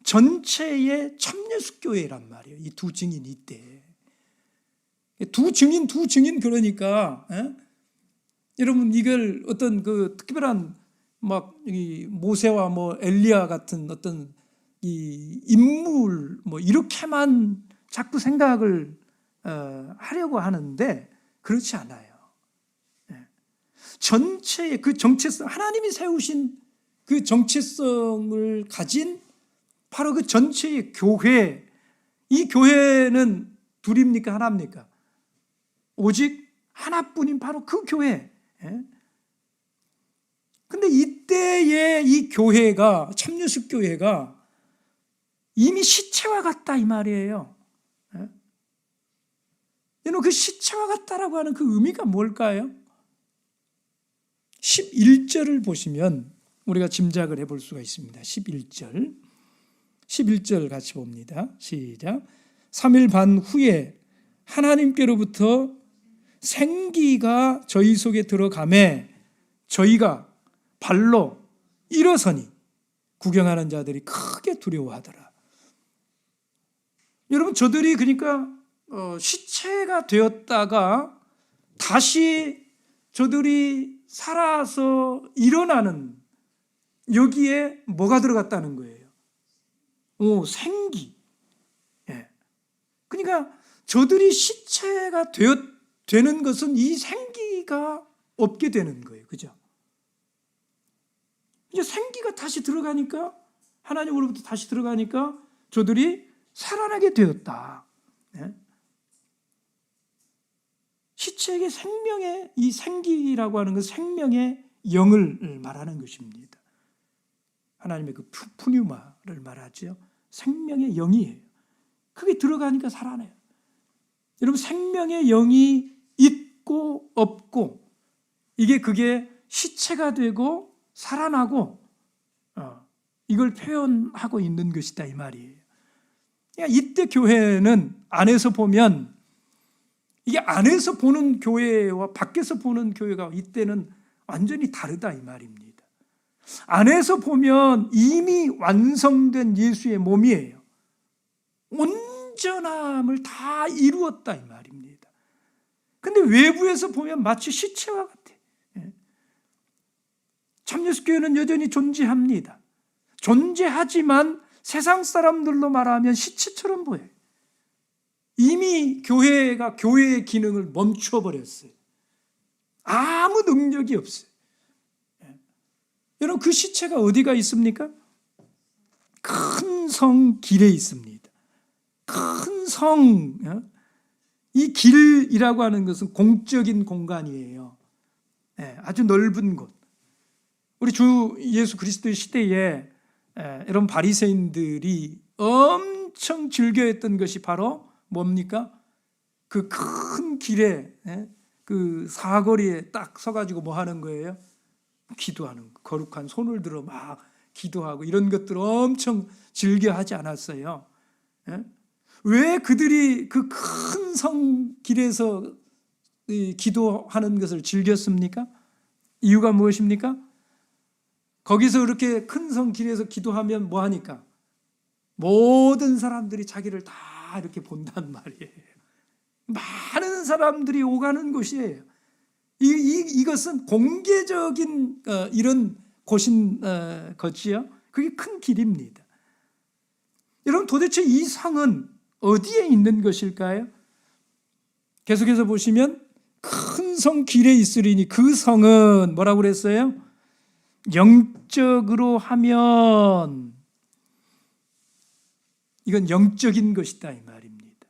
전체의 참여숙교회란 말이에요. 이 두 증인 이때. 두 증인 그러니까 여러분, 이걸 어떤 그 특별한 막 이 모세와 뭐 엘리야 같은 어떤 이 인물 뭐 이렇게만 자꾸 생각을 하려고 하는데 그렇지 않아요. 전체의 그 정체성, 하나님이 세우신 그 정체성을 가진 바로 그 전체의 교회, 이 교회는 둘입니까? 하나입니까? 오직 하나뿐인 바로 그 교회. 근데 이때의 이 교회가, 참여숙 교회가 이미 시체와 같다 이 말이에요. 여러분, 그 시체와 같다라고 하는 그 의미가 뭘까요? 11절을 보시면 우리가 짐작을 해볼 수가 있습니다. 11절 같이 봅니다. 시작. 3일 반 후에 하나님께로부터 생기가 저희 속에 들어가매 저희가 발로 일어서니 구경하는 자들이 크게 두려워하더라. 여러분, 저들이 그러니까 시체가 되었다가 다시 저들이 살아서 일어나는, 여기에 뭐가 들어갔다는 거예요? 생기. 그러니까 저들이 시체가 되는 것은 이 생기가 없게 되는 거예요. 그죠? 이제 생기가 다시 들어가니까, 하나님으로부터 다시 들어가니까 저들이 살아나게 되었다. 시체에게 생명의, 이 생기라고 하는 것은 생명의 영을 말하는 것입니다. 하나님의 그 푸뉴마를 말하죠. 생명의 영이에요. 그게 들어가니까 살아나요. 여러분, 생명의 영이 있고 없고, 그게 시체가 되고 살아나고, 이걸 표현하고 있는 것이다 이 말이에요. 그러니까 이때 교회는 안에서 보면, 이게 안에서 보는 교회와 밖에서 보는 교회가 이때는 완전히 다르다 이 말입니다. 안에서 보면 이미 완성된 예수의 몸이에요. 온전함을 다 이루었다 이 말입니다. 근데 외부에서 보면 마치 시체와 같아. 참여숙교회는 여전히 존재합니다. 존재하지만 세상 사람들로 말하면 시체처럼 보여요. 이미 교회가 교회의 기능을 멈춰버렸어요. 아무 능력이 없어요. 여러분, 그 시체가 어디가 있습니까? 큰 성 길에 있습니다. 큰 성, 이 길이라고 하는 것은 공적인 공간이에요. 아주 넓은 곳. 우리 주 예수 그리스도의 시대에 이런 바리새인들이 엄청 즐겨했던 것이 바로 뭡니까? 그 큰 길에, 그 사거리에 딱 서가지고 뭐 하는 거예요? 기도하는 거. 거룩한 손을 들어 막 기도하고 이런 것들 엄청 즐겨 하지 않았어요. 예? 왜 그들이 그 큰 성 길에서 기도하는 것을 즐겼습니까? 이유가 무엇입니까? 거기서 그렇게 큰 성 길에서 기도하면 뭐 하니까? 모든 사람들이 자기를 다 이렇게 본단 말이에요. 많은 사람들이 오가는 곳이에요. 이것은 공개적인 이런 곳인 것이요. 그게 큰 길입니다. 여러분, 도대체 이 성은 어디에 있는 것일까요? 계속해서 보시면 큰 성 길에 있으리니 그 성은 뭐라고 그랬어요? 영적으로 하면 이건 영적인 것이다 이 말입니다.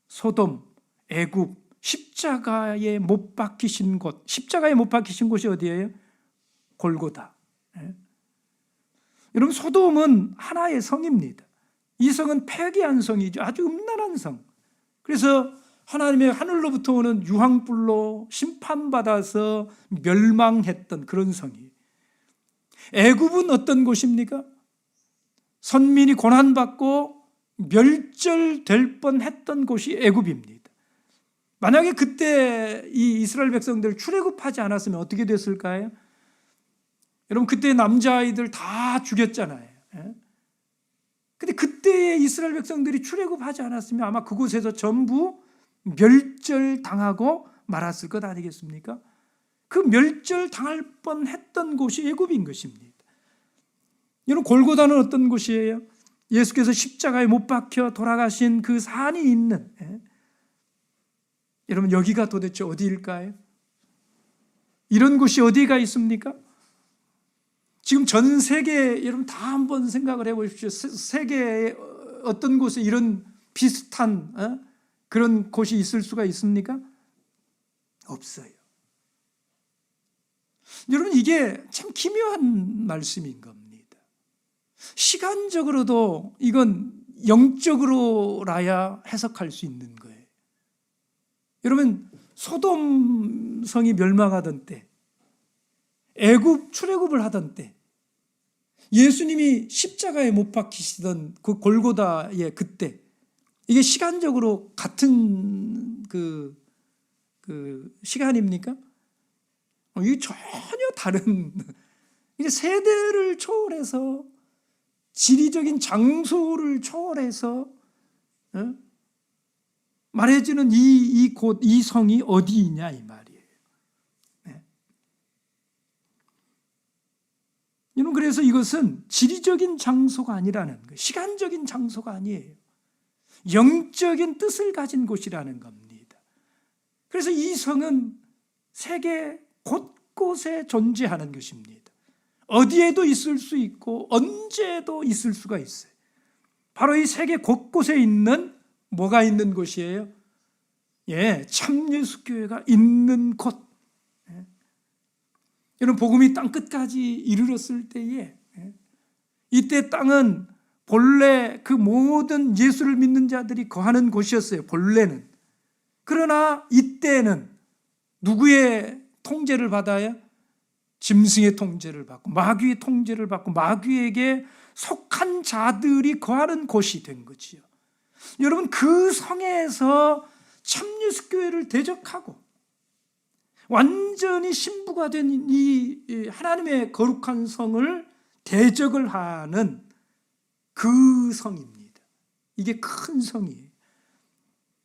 소돔, 애굽, 십자가에 못 박히신 곳, 십자가에 못 박히신 곳이 어디예요? 골고다. 여러분, 소돔은 하나의 성입니다. 이 성은 폐기한 성이죠. 아주 음란한 성. 그래서 하나님의 하늘로부터 오는 유황불로 심판받아서 멸망했던 그런 성이에요. 애굽은 어떤 곳입니까? 선민이 고난받고 멸절될 뻔했던 곳이 애굽입니다. 만약에 그때 이 이스라엘 백성들 출애굽하지 않았으면 어떻게 됐을까요? 여러분, 그때 남자아이들 다 죽였잖아요. 근데 그때의 이스라엘 백성들이 출애굽하지 않았으면 아마 그곳에서 전부 멸절당하고 말았을 것 아니겠습니까? 그 멸절당할 뻔했던 곳이 애굽인 것입니다. 여러분, 골고다는 어떤 곳이에요? 예수께서 십자가에 못 박혀 돌아가신 그 산이 있는, 여러분, 여기가 도대체 어디일까요? 이런 곳이 어디가 있습니까? 지금 전 세계, 여러분 다 한번 생각을 해보십시오. 세계에 어떤 곳에 이런 비슷한 그런 곳이 있을 수가 있습니까? 없어요. 여러분, 이게 참 기묘한 말씀인 겁니다. 시간적으로도 이건 영적으로라야 해석할 수 있는 거예요. 여러분, 소돔 성이 멸망하던 때, 애굽 출애굽을 하던 때, 예수님이 십자가에 못 박히시던 그 골고다의 그때, 이게 시간적으로 같은 그 시간입니까? 이게 전혀 다른, 이제 세대를 초월해서, 지리적인 장소를 초월해서 말해주는 이 곳, 이 성이 어디이냐 이 말이에요. 여러분, 그래서 이것은 지리적인 장소가 아니라는 거예요. 시간적인 장소가 아니에요. 영적인 뜻을 가진 곳이라는 겁니다. 그래서 이 성은 세계 곳곳에 존재하는 것입니다. 어디에도 있을 수 있고 언제도 있을 수가 있어요. 바로 이 세계 곳곳에 있는 뭐가 있는 곳이에요? 참예수교회가 있는 곳. 여러분, 복음이 땅 끝까지 이르렀을 때에 이때 땅은 본래 그 모든 예수를 믿는 자들이 거하는 곳이었어요. 본래는. 그러나 이때는 누구의 통제를 받아요? 짐승의 통제를 받고 마귀의 통제를 받고 마귀에게 속한 자들이 거하는 곳이 된 거지요. 여러분, 그 성에서 참예수교회를 대적하고 완전히 신부가 된 이 하나님의 거룩한 성을 대적을 하는 그 성입니다. 이게 큰 성이에요.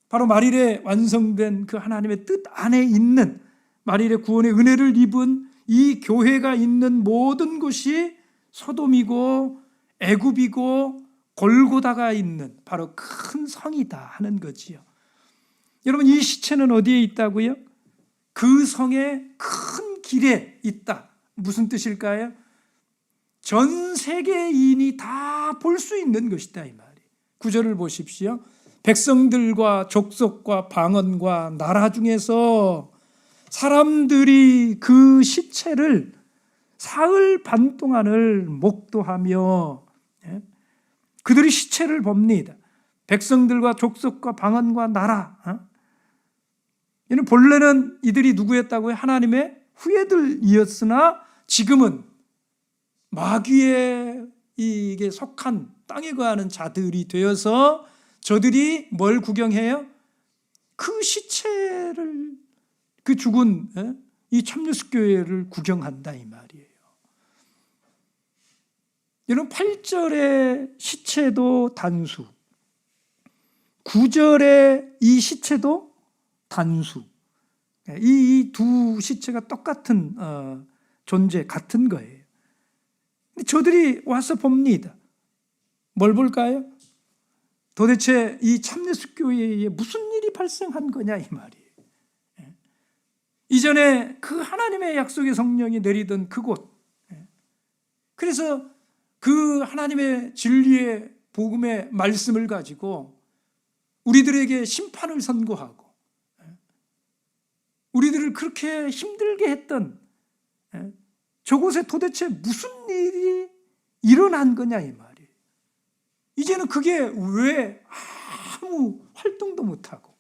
바로 말일에 완성된 그 하나님의 뜻 안에 있는, 말일의 구원의 은혜를 입은 이 교회가 있는 모든 곳이 소돔이고 애굽이고 골고다가 있는 바로 큰 성이다 하는 거지요. 여러분, 이 시체는 어디에 있다고요? 그 성의 큰 길에 있다. 무슨 뜻일까요? 전 세계인이 다 볼 수 있는 것이다 이 말이에요. 9절을 보십시오. 백성들과 족속과 방언과 나라 중에서 사람들이 그 시체를 사흘 반 동안을 목도하며 그들이 시체를 봅니다. 백성들과 족속과 방언과 나라. 이는 본래는 이들이 누구였다고요? 하나님의 후예들이었으나 지금은 마귀의 이게 속한 땅에 거하는 자들이 되어서 저들이 뭘 구경해요? 그 시체를, 그 죽은 이 참예수교회를 구경한다 이 말이에요. 여러분 8절의 시체도 단수, 9절의 이 시체도 단수. 이 두 시체가 똑같은 존재, 같은 거예요. 근데 저들이 와서 봅니다. 뭘 볼까요? 도대체 이 참예수교회에 무슨 일이 발생한 거냐 이 말이에요. 이전에 그 하나님의 약속의 성령이 내리던 그곳, 그래서 그 하나님의 진리의 복음의 말씀을 가지고 우리들에게 심판을 선고하고 우리들을 그렇게 힘들게 했던 저곳에 도대체 무슨 일이 일어난 거냐 이 말이에요. 이제는 그게 왜 아무 활동도 못하고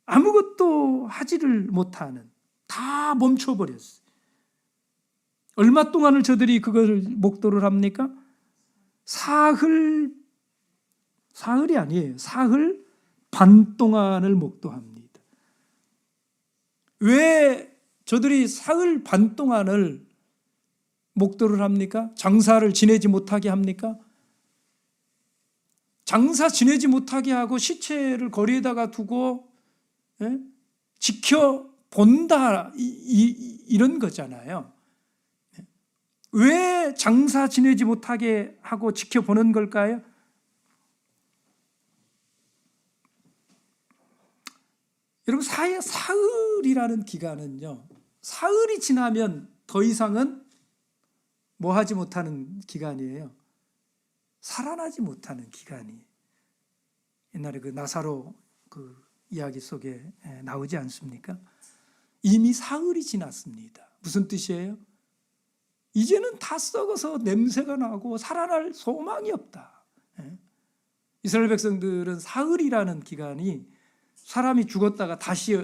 아무것도 하지를 못하는, 다 멈춰버렸어요. 얼마 동안을 저들이 그걸 목도를 합니까? 사흘이 아니에요. 사흘 반 동안을 목도합니다. 왜 저들이 사흘 반 동안을 목도를 합니까? 장사를 지내지 못하게 합니까? 장사 지내지 못하게 하고 시체를 거리에다가 두고 지켜본다 이런 거잖아요. 왜 장사 지내지 못하게 하고 지켜보는 걸까요? 여러분 사흘이라는 기간은요, 사흘이 지나면 더 이상은 뭐 하지 못하는 기간이에요? 살아나지 못하는 기간이. 옛날에 그 나사로 그 이야기 속에 나오지 않습니까? 이미 사흘이 지났습니다. 무슨 뜻이에요? 이제는 다 썩어서 냄새가 나고 살아날 소망이 없다. 이스라엘 백성들은 사흘이라는 기간이, 사람이 죽었다가 다시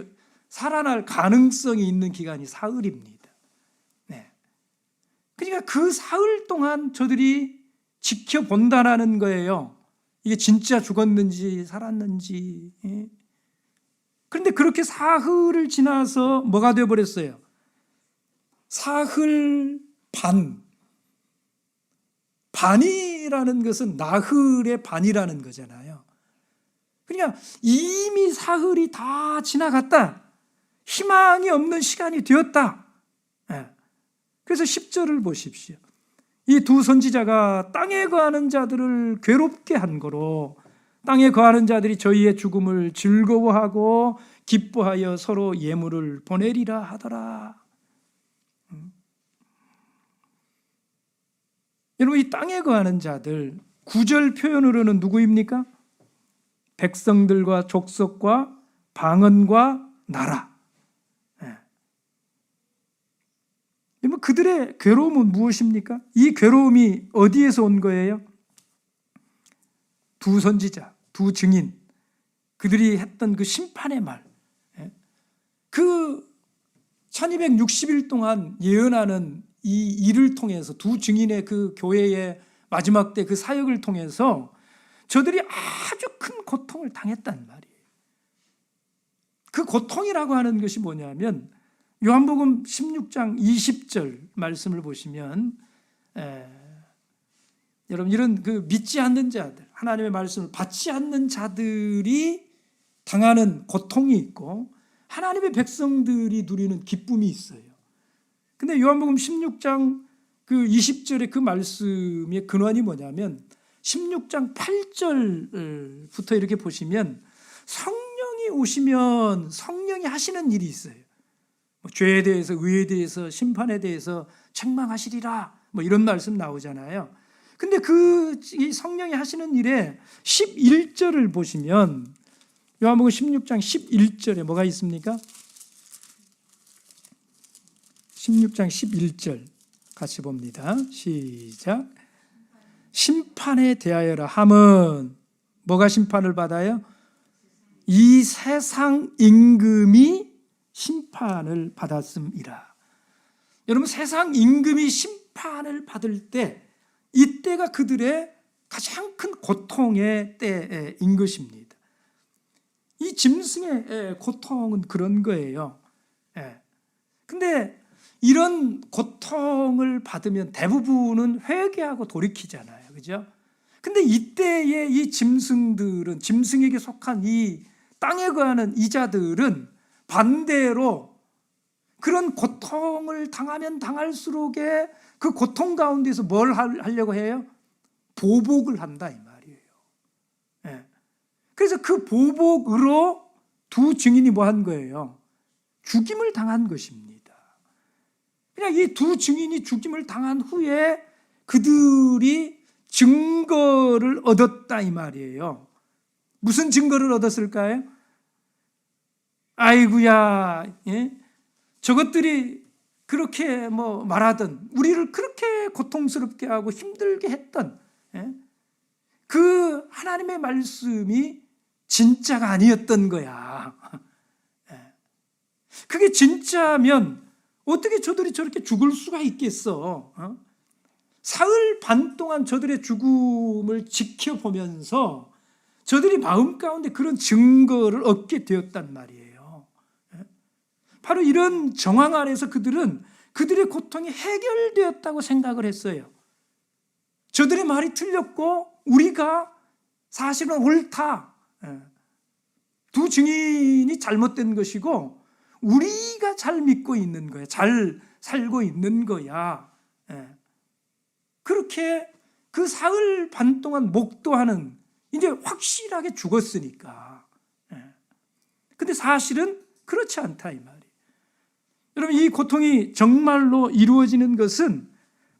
살아날 가능성이 있는 기간이 사흘입니다. 그러니까 그 사흘 동안 저들이 지켜본다라는 거예요. 이게 진짜 죽었는지 살았는지. 그런데 그렇게 사흘을 지나서 뭐가 되어버렸어요? 사흘 반. 반이라는 것은 나흘의 반이라는 거잖아요. 그러니까 이미 사흘이 다 지나갔다. 희망이 없는 시간이 되었다. 그래서 10절을 보십시오. 이 두 선지자가 땅에 거하는 자들을 괴롭게 한 거로 땅에 거하는 자들이 저희의 죽음을 즐거워하고 기뻐하여 서로 예물을 보내리라 하더라. 여러분, 이 땅에 거하는 자들 9절 표현으로는 누구입니까? 백성들과 족속과 방언과 나라. 그들의 괴로움은 무엇입니까? 이 괴로움이 어디에서 온 거예요? 두 선지자, 두 증인, 그들이 했던 그 심판의 말, 그 1260일 동안 예언하는 이 일을 통해서, 두 증인의 그 교회의 마지막 때 그 사역을 통해서 저들이 아주 큰 고통을 당했단 말이에요. 그 고통이라고 하는 것이 뭐냐면 요한복음 16장 20절 말씀을 보시면 여러분, 이런 그 믿지 않는 자들, 하나님의 말씀을 받지 않는 자들이 당하는 고통이 있고 하나님의 백성들이 누리는 기쁨이 있어요. 근데 요한복음 16장 그 20절의 그 말씀의 근원이 뭐냐면 16장 8절부터 이렇게 보시면 성령이 오시면 성령이 하시는 일이 있어요. 죄에 대해서, 의에 대해서, 심판에 대해서 책망하시리라, 이런 말씀 나오잖아요. 근데 이 성령이 하시는 일에 11절을 보시면 요한복음 16장 11절에 뭐가 있습니까? 16장 11절 같이 봅니다. 시작. 심판에 대하여라 함은 뭐가 심판을 받아요? 이 세상 임금이 심판을 받았음이라. 여러분, 세상 임금이 심판을 받을 때, 이때가 그들의 가장 큰 고통의 때인 것입니다. 이 짐승의 고통은 그런 거예요. 근데 이런 고통을 받으면 대부분은 회개하고 돌이키잖아요. 그죠? 근데 이때의 이 짐승들은, 짐승에게 속한 이 땅에 거하는 이자들은 반대로 그런 고통을 당하면 당할수록에 그 고통 가운데서 뭘 하려고 해요? 보복을 한다 이 말이에요. 그래서 그 보복으로 두 증인이 뭐 한 거예요? 죽임을 당한 것입니다. 그냥 이 두 증인이 죽임을 당한 후에 그들이 증거를 얻었다 이 말이에요. 무슨 증거를 얻었을까요? 아이고야, 저것들이 그렇게 말하던, 우리를 그렇게 고통스럽게 하고 힘들게 했던 그 하나님의 말씀이 진짜가 아니었던 거야. 그게 진짜면 어떻게 저들이 저렇게 죽을 수가 있겠어? 사흘 반 동안 저들의 죽음을 지켜보면서 저들이 마음 가운데 그런 증거를 얻게 되었단 말이에요. 바로 이런 정황 안에서 그들은 그들의 고통이 해결되었다고 생각을 했어요. 저들의 말이 틀렸고 우리가 사실은 옳다. 두 증인이 잘못된 것이고 우리가 잘 믿고 있는 거야. 잘 살고 있는 거야. 그렇게 그 사흘 반 동안 목도하는, 이제 확실하게 죽었으니까. 근데 사실은 그렇지 않다 이 말이에요. 여러분, 이 고통이 정말로 이루어지는 것은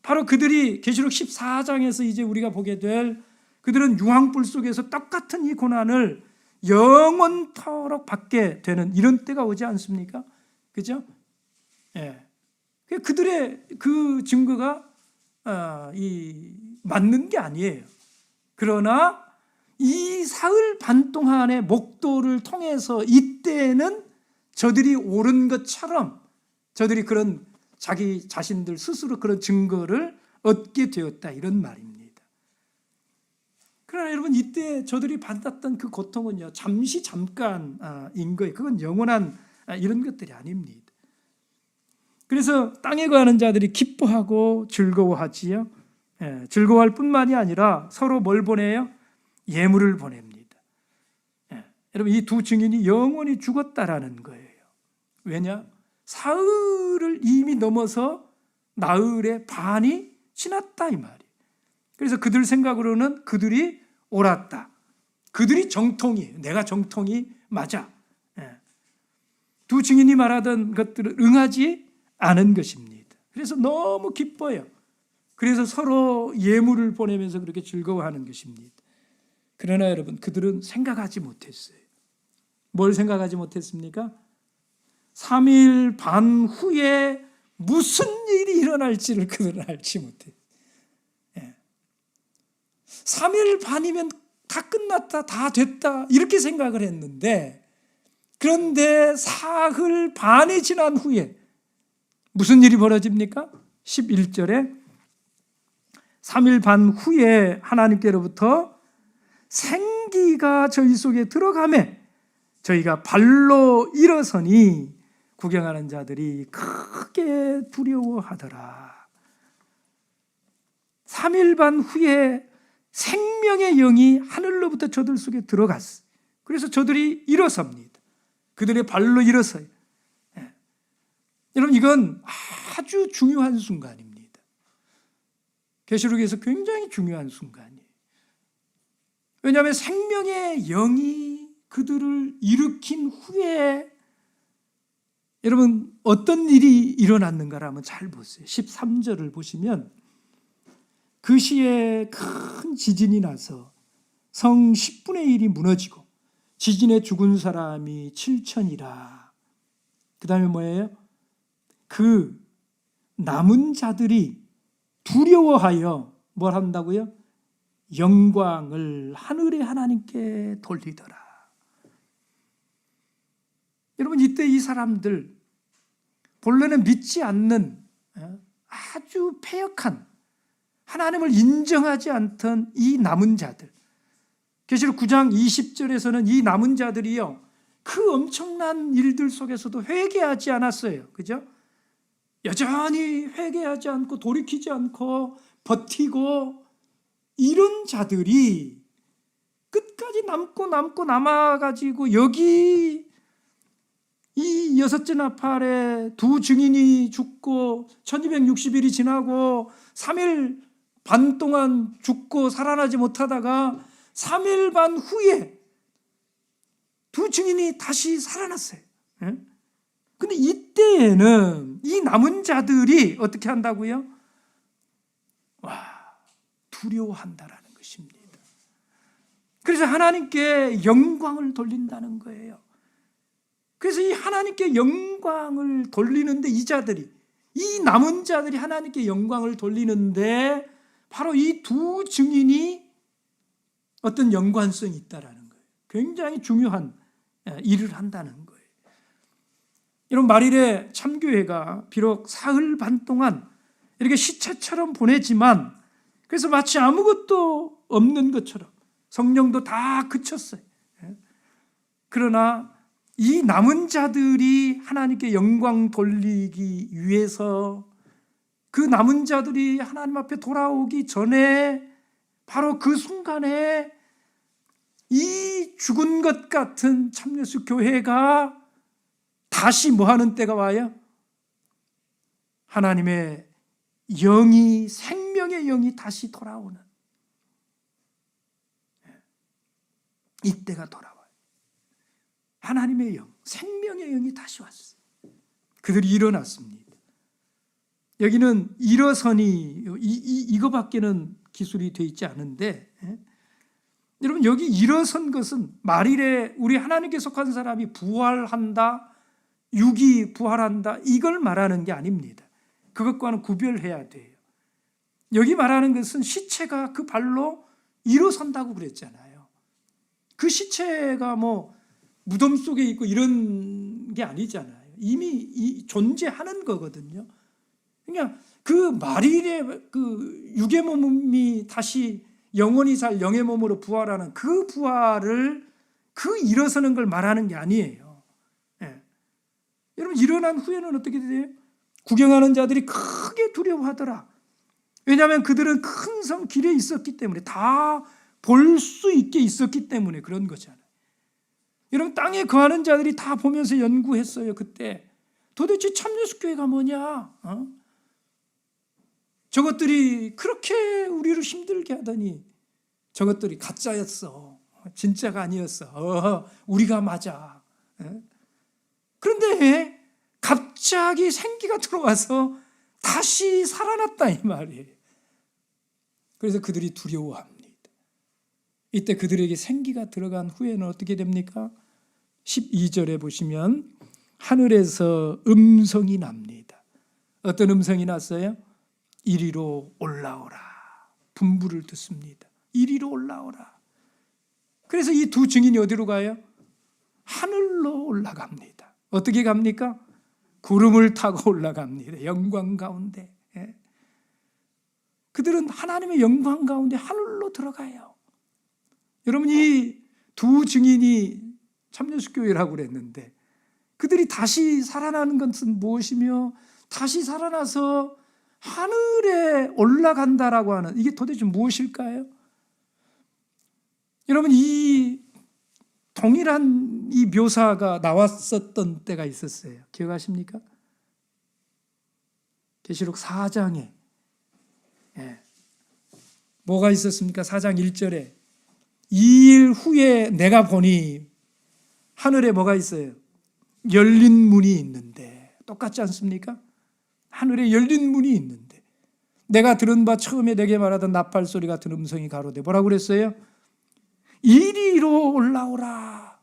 바로 그들이 계시록 14장에서 이제 우리가 보게 될, 그들은 유황불 속에서 똑같은 이 고난을 영원토록 받게 되는 이런 때가 오지 않습니까? 그죠? 그들의 그 증거가 맞는 게 아니에요. 그러나 이 사흘 반 동안의 목도를 통해서 이때는 저들이 옳은 것처럼 저들이 그런 자기 자신들 스스로 그런 증거를 얻게 되었다 이런 말입니다. 그러나 여러분, 이때 저들이 받았던 그 고통은요, 잠깐인 거예요. 그건 영원한 이런 것들이 아닙니다. 그래서 땅에 거하는 자들이 기뻐하고 즐거워하지요. 즐거워할 뿐만이 아니라 서로 뭘 보내요? 예물을 보냅니다. 여러분, 이 두 증인이 영원히 죽었다라는 거예요. 왜냐? 사흘을 이미 넘어서 나흘의 반이 지났다 이 말이에요. 그래서 그들 생각으로는 그들이 옳았다. 그들이 정통이에요. 내가 정통이 맞아. 두 증인이 말하던 것들을 응하지 않은 것입니다. 그래서 너무 기뻐요. 그래서 서로 예물을 보내면서 그렇게 즐거워하는 것입니다. 그러나 여러분, 그들은 생각하지 못했어요. 뭘 생각하지 못했습니까? 3일 반 후에 무슨 일이 일어날지를 그들은 알지 못해요. 3일 반이면 다 끝났다, 다 됐다 이렇게 생각을 했는데, 그런데 사흘 반이 지난 후에 무슨 일이 벌어집니까? 11절에 3일 반 후에 하나님께로부터 생기가 저희 속에 들어가매 저희가 발로 일어서니 구경하는 자들이 크게 두려워하더라. 3일 반 후에 생명의 영이 하늘로부터 저들 속에 들어갔어요. 그래서 저들이 일어섭니다. 그들의 발로 일어서요. 여러분, 이건 아주 중요한 순간입니다. 계시록에서 굉장히 중요한 순간이에요. 왜냐하면 생명의 영이 그들을 일으킨 후에 여러분 어떤 일이 일어났는가를 잘 보세요. 13절을 보시면 그 시에 큰 지진이 나서 성 10분의 1이 무너지고 지진에 죽은 사람이 7천이라. 그 다음에 뭐예요? 그 남은 자들이 두려워하여 뭘 한다고요? 영광을 하늘의 하나님께 돌리더라. 여러분, 이때 이 사람들 본래는 믿지 않는 아주 패역한, 하나님을 인정하지 않던 이 남은 자들, 계시록 9장 20절에서는 이 남은 자들이요, 그 엄청난 일들 속에서도 회개하지 않았어요. 그죠? 여전히 회개하지 않고 돌이키지 않고 버티고, 이런 자들이 끝까지 남고 남아가지고 여기 이 여섯째 나팔에 두 증인이 죽고 1260일이 지나고 3일 반 동안 죽고 살아나지 못하다가 3일 반 후에 두 증인이 다시 살아났어요. 근데 이때에는 이 남은 자들이 어떻게 한다고요? 두려워한다라는 것입니다. 그래서 하나님께 영광을 돌린다는 거예요. 그래서 이 하나님께 영광을 돌리는데 이 남은 자들이 하나님께 영광을 돌리는데 바로 이 두 증인이 어떤 연관성이 있다라는 거예요. 굉장히 중요한 일을 한다는 거예요. 여러분, 말일에 참교회가 비록 사흘 반 동안 이렇게 시체처럼 보내지만, 그래서 마치 아무것도 없는 것처럼 성령도 다 그쳤어요. 그러나 이 남은 자들이 하나님께 영광 돌리기 위해서, 그 남은 자들이 하나님 앞에 돌아오기 전에 바로 그 순간에 이 죽은 것 같은 참예수 교회가 다시 뭐 하는 때가 와요? 하나님의 영이, 생명의 영이 다시 돌아오는 이때가 돌아와요. 하나님의 영, 생명의 영이 다시 왔어요. 그들이 일어났습니다. 여기는 일어서니 이거밖에는 기술이 되어 있지 않은데, 여러분, 여기 일어선 것은 말일에 우리 하나님께 속한 사람이 부활한다, 육이 부활한다, 이걸 말하는 게 아닙니다. 그것과는 구별해야 돼요. 여기 말하는 것은 시체가 그 발로 일어선다고 그랬잖아요. 그 시체가 뭐 무덤 속에 있고 이런 게 아니잖아요. 이미 존재하는 거거든요. 그러니까 그 말일에 그 육의 몸이 다시 영원히 살 영의 몸으로 부활하는 그 부활을, 그 일어서는 걸 말하는 게 아니에요. 여러분, 일어난 후에는 어떻게 돼요? 구경하는 자들이 크게 두려워하더라. 왜냐하면 그들은 큰 성 길에 있었기 때문에, 다 볼 수 있게 있었기 때문에 그런 거잖아요. 여러분, 땅에 거하는 자들이 다 보면서 연구했어요. 그때 도대체 참예수 교회가 뭐냐? 저것들이 그렇게 우리를 힘들게 하더니 저것들이 가짜였어, 진짜가 아니었어, 우리가 맞아. 그런데 갑자기 생기가 들어와서 다시 살아났다, 이 말이에요. 그래서 그들이 두려워합니다. 이때 그들에게 생기가 들어간 후에는 어떻게 됩니까? 12절에 보시면 하늘에서 음성이 납니다. 어떤 음성이 났어요? 이리로 올라오라. 분부를 듣습니다. 이리로 올라오라. 그래서 이 두 증인이 어디로 가요? 하늘로 올라갑니다. 어떻게 갑니까? 구름을 타고 올라갑니다. 영광 가운데. 그들은 하나님의 영광 가운데 하늘로 들어가요. 여러분, 이 두 증인이 참예수 교회라고 그랬는데, 그들이 다시 살아나는 것은 무엇이며, 다시 살아나서 하늘에 올라간다라고 하는 이게 도대체 무엇일까요? 여러분, 이 동일한 이 묘사가 나왔었던 때가 있었어요. 기억하십니까? 계시록 4장에 뭐가 있었습니까? 4장 1절에 2일 후에 내가 보니 하늘에 뭐가 있어요? 열린 문이 있는데, 똑같지 않습니까? 하늘에 열린 문이 있는데, 내가 들은 바 처음에 내게 말하던 나팔 소리 같은 음성이 가로되 뭐라고 그랬어요? 이리로 올라오라.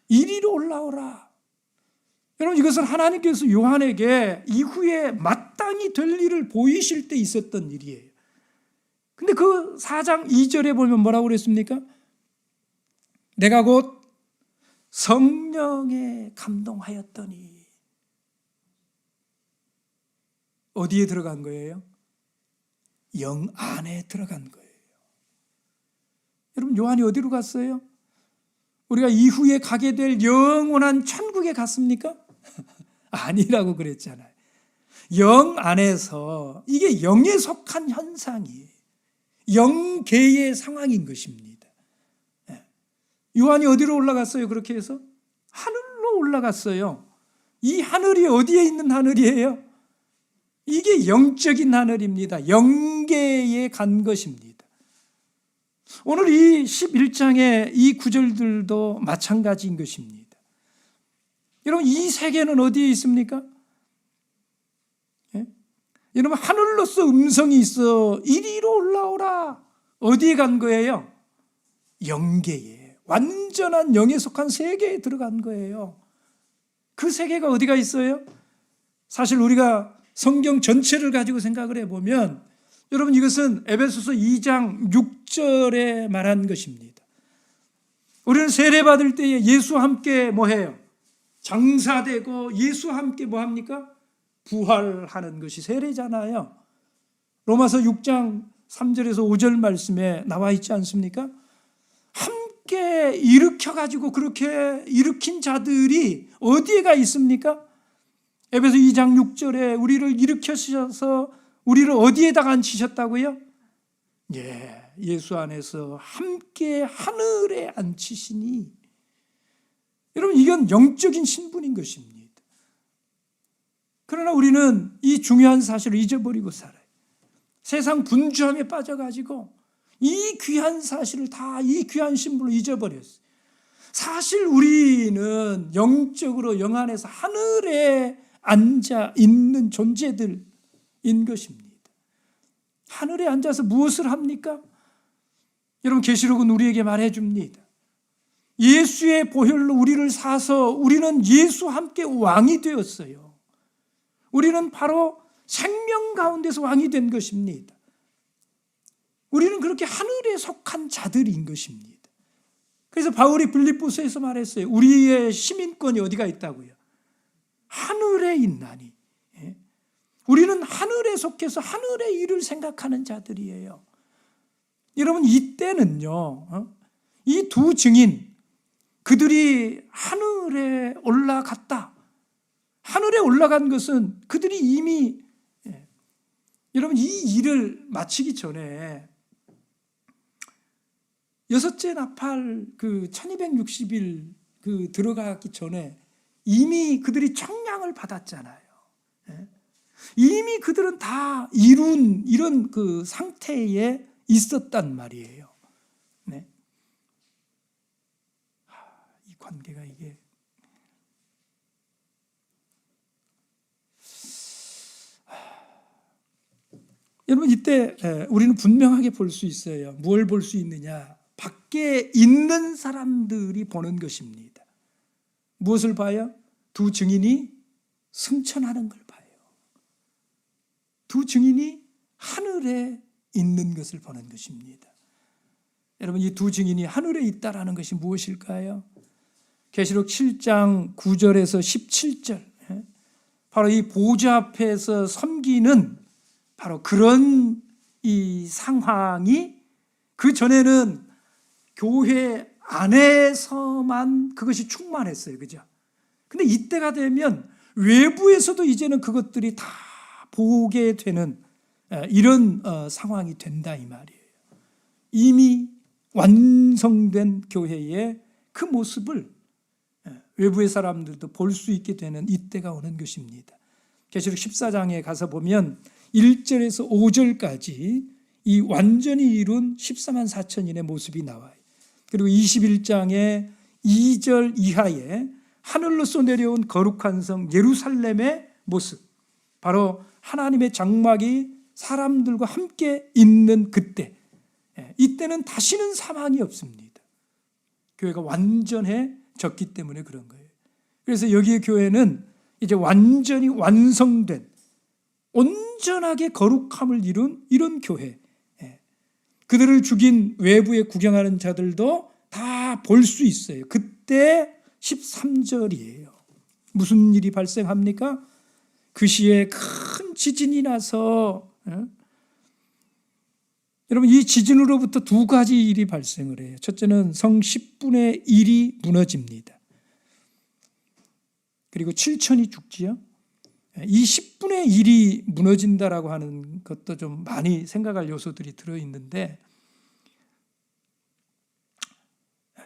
이리로 올라오라. 여러분, 이것은 하나님께서 요한에게 이후에 마땅히 될 일을 보이실 때 있었던 일이에요. 근데 그 4장 2절에 보면 뭐라고 그랬습니까? 내가 곧 성령에 감동하였더니, 어디에 들어간 거예요? 영 안에 들어간 거예요. 여러분, 요한이 어디로 갔어요? 우리가 이후에 가게 될 영원한 천국에 갔습니까? 아니라고 그랬잖아요. 영 안에서, 이게 영에 속한 현상이에요. 영계의 상황인 것입니다. 요한이 어디로 올라갔어요? 그렇게 해서 하늘로 올라갔어요. 이 하늘이 어디에 있는 하늘이에요? 이게 영적인 하늘입니다. 영계에 간 것입니다. 오늘 이 11장의 이 구절들도 마찬가지인 것입니다. 여러분, 이 세계는 어디에 있습니까? 예? 여러분, 하늘로서 음성이 있어 이리로 올라오라. 어디에 간 거예요? 영계에, 완전한 영에 속한 세계에 들어간 거예요. 그 세계가 어디가 있어요? 사실 우리가 성경 전체를 가지고 생각을 해보면, 여러분, 이것은 에베소서 2장 6절에 말한 것입니다. 우리는 세례받을 때에 예수와 함께 뭐해요? 장사되고 예수와 함께 뭐합니까? 부활하는 것이 세례잖아요. 로마서 6장 3절에서 5절 말씀에 나와 있지 않습니까? 함께 일으켜가지고 그렇게 일으킨 자들이 어디에가 있습니까? 에베소 2장 6절에 우리를 일으켜주셔서 우리를 어디에다가 앉히셨다고요? 예, 예수 안에서 함께 하늘에 앉히시니. 여러분, 이건 영적인 신분인 것입니다. 그러나 우리는 이 중요한 사실을 잊어버리고 살아요. 세상 분주함에 빠져가지고 이 귀한 사실을 다, 이 귀한 신분을 잊어버렸어요. 사실 우리는 영적으로 영 안에서 하늘에 앉아 있는 존재들인 것입니다. 하늘에 앉아서 무엇을 합니까? 여러분, 계시록은 우리에게 말해줍니다. 예수의 보혈로 우리를 사서 우리는 예수와 함께 왕이 되었어요. 우리는 바로 생명 가운데서 왕이 된 것입니다. 우리는 그렇게 하늘에 속한 자들인 것입니다. 그래서 바울이 빌립보서에서 말했어요. 우리의 시민권이 어디가 있다고요? 하늘에 있나니. 우리는 하늘에 속해서 하늘의 일을 생각하는 자들이에요. 여러분, 이때는요, 이 두 증인, 그들이 하늘에 올라갔다. 하늘에 올라간 것은 그들이 이미, 여러분, 이 일을 마치기 전에 여섯째 나팔 그 1260일 그 들어가기 전에 이미 그들이 청량을 받았잖아요. 이미 그들은 다 이룬 이런 그 상태에 있었단 말이에요. 네. 이 관계가 이게 여러분, 이때 우리는 분명하게 볼 수 있어요. 뭘 볼 수 있느냐? 밖에 있는 사람들이 보는 것입니다. 무엇을 봐요? 두 증인이 승천하는 걸 봐요. 두 증인이 하늘에 있는 것을 보는 것입니다. 여러분, 이 두 증인이 하늘에 있다라는 것이 무엇일까요? 계시록 7장 9절에서 17절, 바로 이 보좌 앞에서 섬기는 바로 그런 이 상황이, 그 전에는 교회 안에서만 그것이 충만했어요. 그죠? 근데 이때가 되면 외부에서도 이제는 그것들이 다 보게 되는 이런 상황이 된다 이 말이에요. 이미 완성된 교회의 그 모습을 외부의 사람들도 볼 수 있게 되는 이때가 오는 것입니다. 계시록 14장에 가서 보면 1절에서 5절까지 이 완전히 이룬 14만 4천인의 모습이 나와요. 그리고 21장의 2절 이하에 하늘로서 내려온 거룩한 성 예루살렘의 모습, 바로 하나님의 장막이 사람들과 함께 있는 그때, 이때는 다시는 사망이 없습니다. 교회가 완전해졌기 때문에 그런 거예요. 그래서 여기의 교회는 이제 완전히 완성된, 온전하게 거룩함을 이룬 이런 교회, 그들을 죽인 외부에 구경하는 자들도 다 볼 수 있어요. 그때 13절이에요. 무슨 일이 발생합니까? 그 시에 큰 지진이 나서 여러분 이 지진으로부터 두 가지 일이 발생을 해요. 첫째는 성 10분의 1이 무너집니다. 그리고 7천이 죽지요. 이 10분의 1이 무너진다라고 하는 것도 좀 많이 생각할 요소들이 들어있는데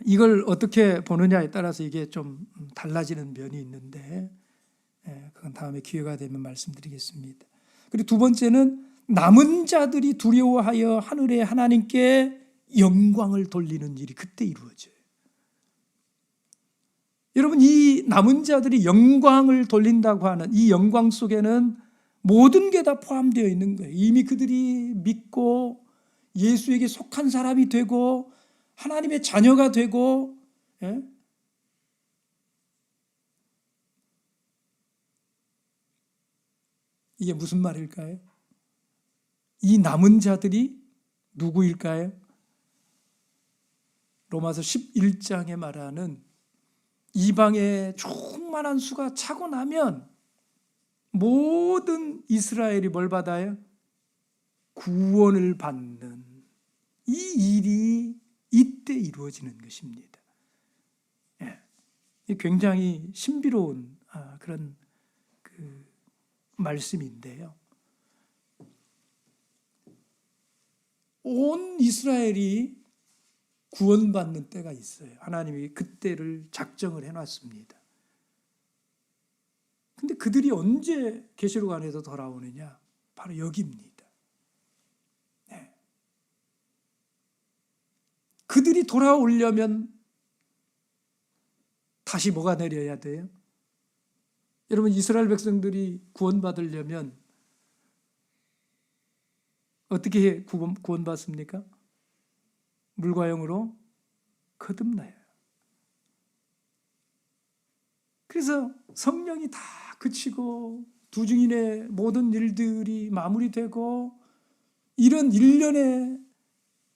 이걸 어떻게 보느냐에 따라서 이게 좀 달라지는 면이 있는데 그건 다음에 기회가 되면 말씀드리겠습니다. 그리고 두 번째는 남은 자들이 두려워하여 하늘의 하나님께 영광을 돌리는 일이 그때 이루어져요. 여러분 이 남은 자들이 영광을 돌린다고 하는 이 영광 속에는 모든 게 다 포함되어 있는 거예요. 이미 그들이 믿고 예수에게 속한 사람이 되고 하나님의 자녀가 되고 이게 무슨 말일까요? 이 남은 자들이 누구일까요? 로마서 11장에 말하는 이방의 충만한 수가 차고 나면 모든 이스라엘이 뭘 받아요? 구원을 받는 이 일이 이때 이루어지는 것입니다. 굉장히 신비로운 그런 말씀인데요. 온 이스라엘이 구원받는 때가 있어요. 하나님이 그때를 작정을 해놨습니다. 근데 그들이 언제 계시록 안에서 돌아오느냐? 바로 여기입니다. 그들이 돌아오려면 다시 뭐가 내려야 돼요? 여러분 이스라엘 백성들이 구원받으려면 어떻게 구원받습니까? 물과 영으로 거듭나요. 그래서 성령이 다 그치고 두 증인의 모든 일들이 마무리되고 이런 일련의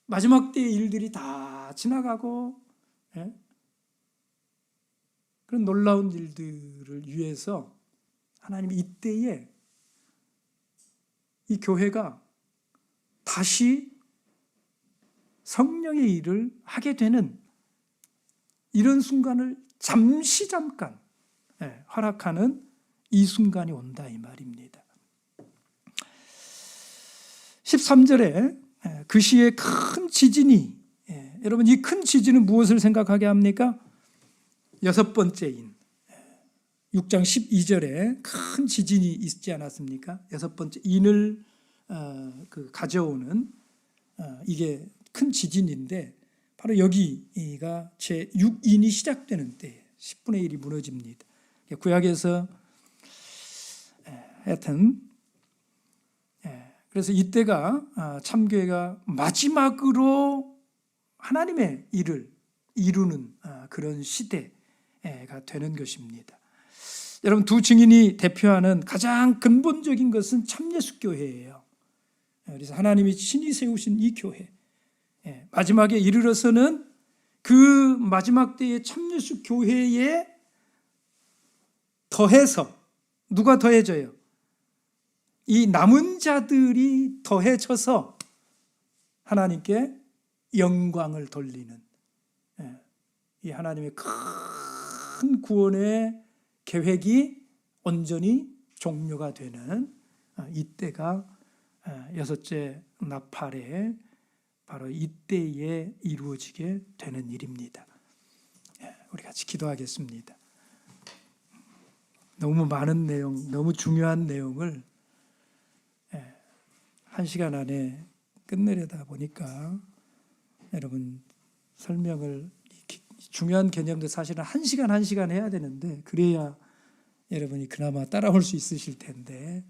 마지막 때의 일들이 다 지나가고 그런 놀라운 일들을 위해서 하나님이 이때에 이 교회가 다시 성령의 일을 하게 되는 이런 순간을 잠깐 허락하는 이 순간이 온다 이 말입니다. 13절에 그 시에 큰 지진이 여러분 이 큰 지진은 무엇을 생각하게 합니까? 여섯 번째인 6장 12절에 큰 지진이 있지 않았습니까? 여섯 번째 인을 가져오는 이게 큰 지진인데 바로 여기가 제6인이 시작되는 때 10분의 1이 무너집니다. 구약에서 하여튼 그래서 이때가 참교회가 마지막으로 하나님의 일을 이루는 그런 시대가 되는 것입니다. 여러분 두 증인이 대표하는 가장 근본적인 것은 참예수교회예요. 그래서 하나님이 친히 세우신 이 교회 마지막에 이르러서는 그 마지막 때의 참예수교회에 더해서 누가 더해져요? 이 남은 자들이 더해져서 하나님께 영광을 돌리는 이 하나님의 큰 구원의 계획이 온전히 종료가 되는 이때가 여섯째 나팔에 바로 이때에 이루어지게 되는 일입니다. 우리 같이 기도하겠습니다. 너무 많은 내용, 너무 중요한 내용을 1시간 안에 끝내려다 보니까 여러분 설명을 중요한 개념들 사실은 1시간 해야 되는데 그래야 여러분이 그나마 따라올 수 있으실 텐데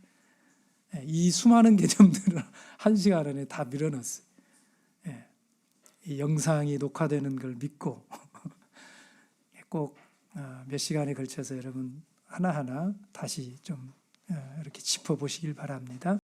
이 수많은 개념들을 1시간 안에 다 밀어넣었어요. 이 영상이 녹화되는 걸 믿고 꼭 몇 시간에 걸쳐서 여러분 하나하나 다시 좀 이렇게 짚어보시길 바랍니다.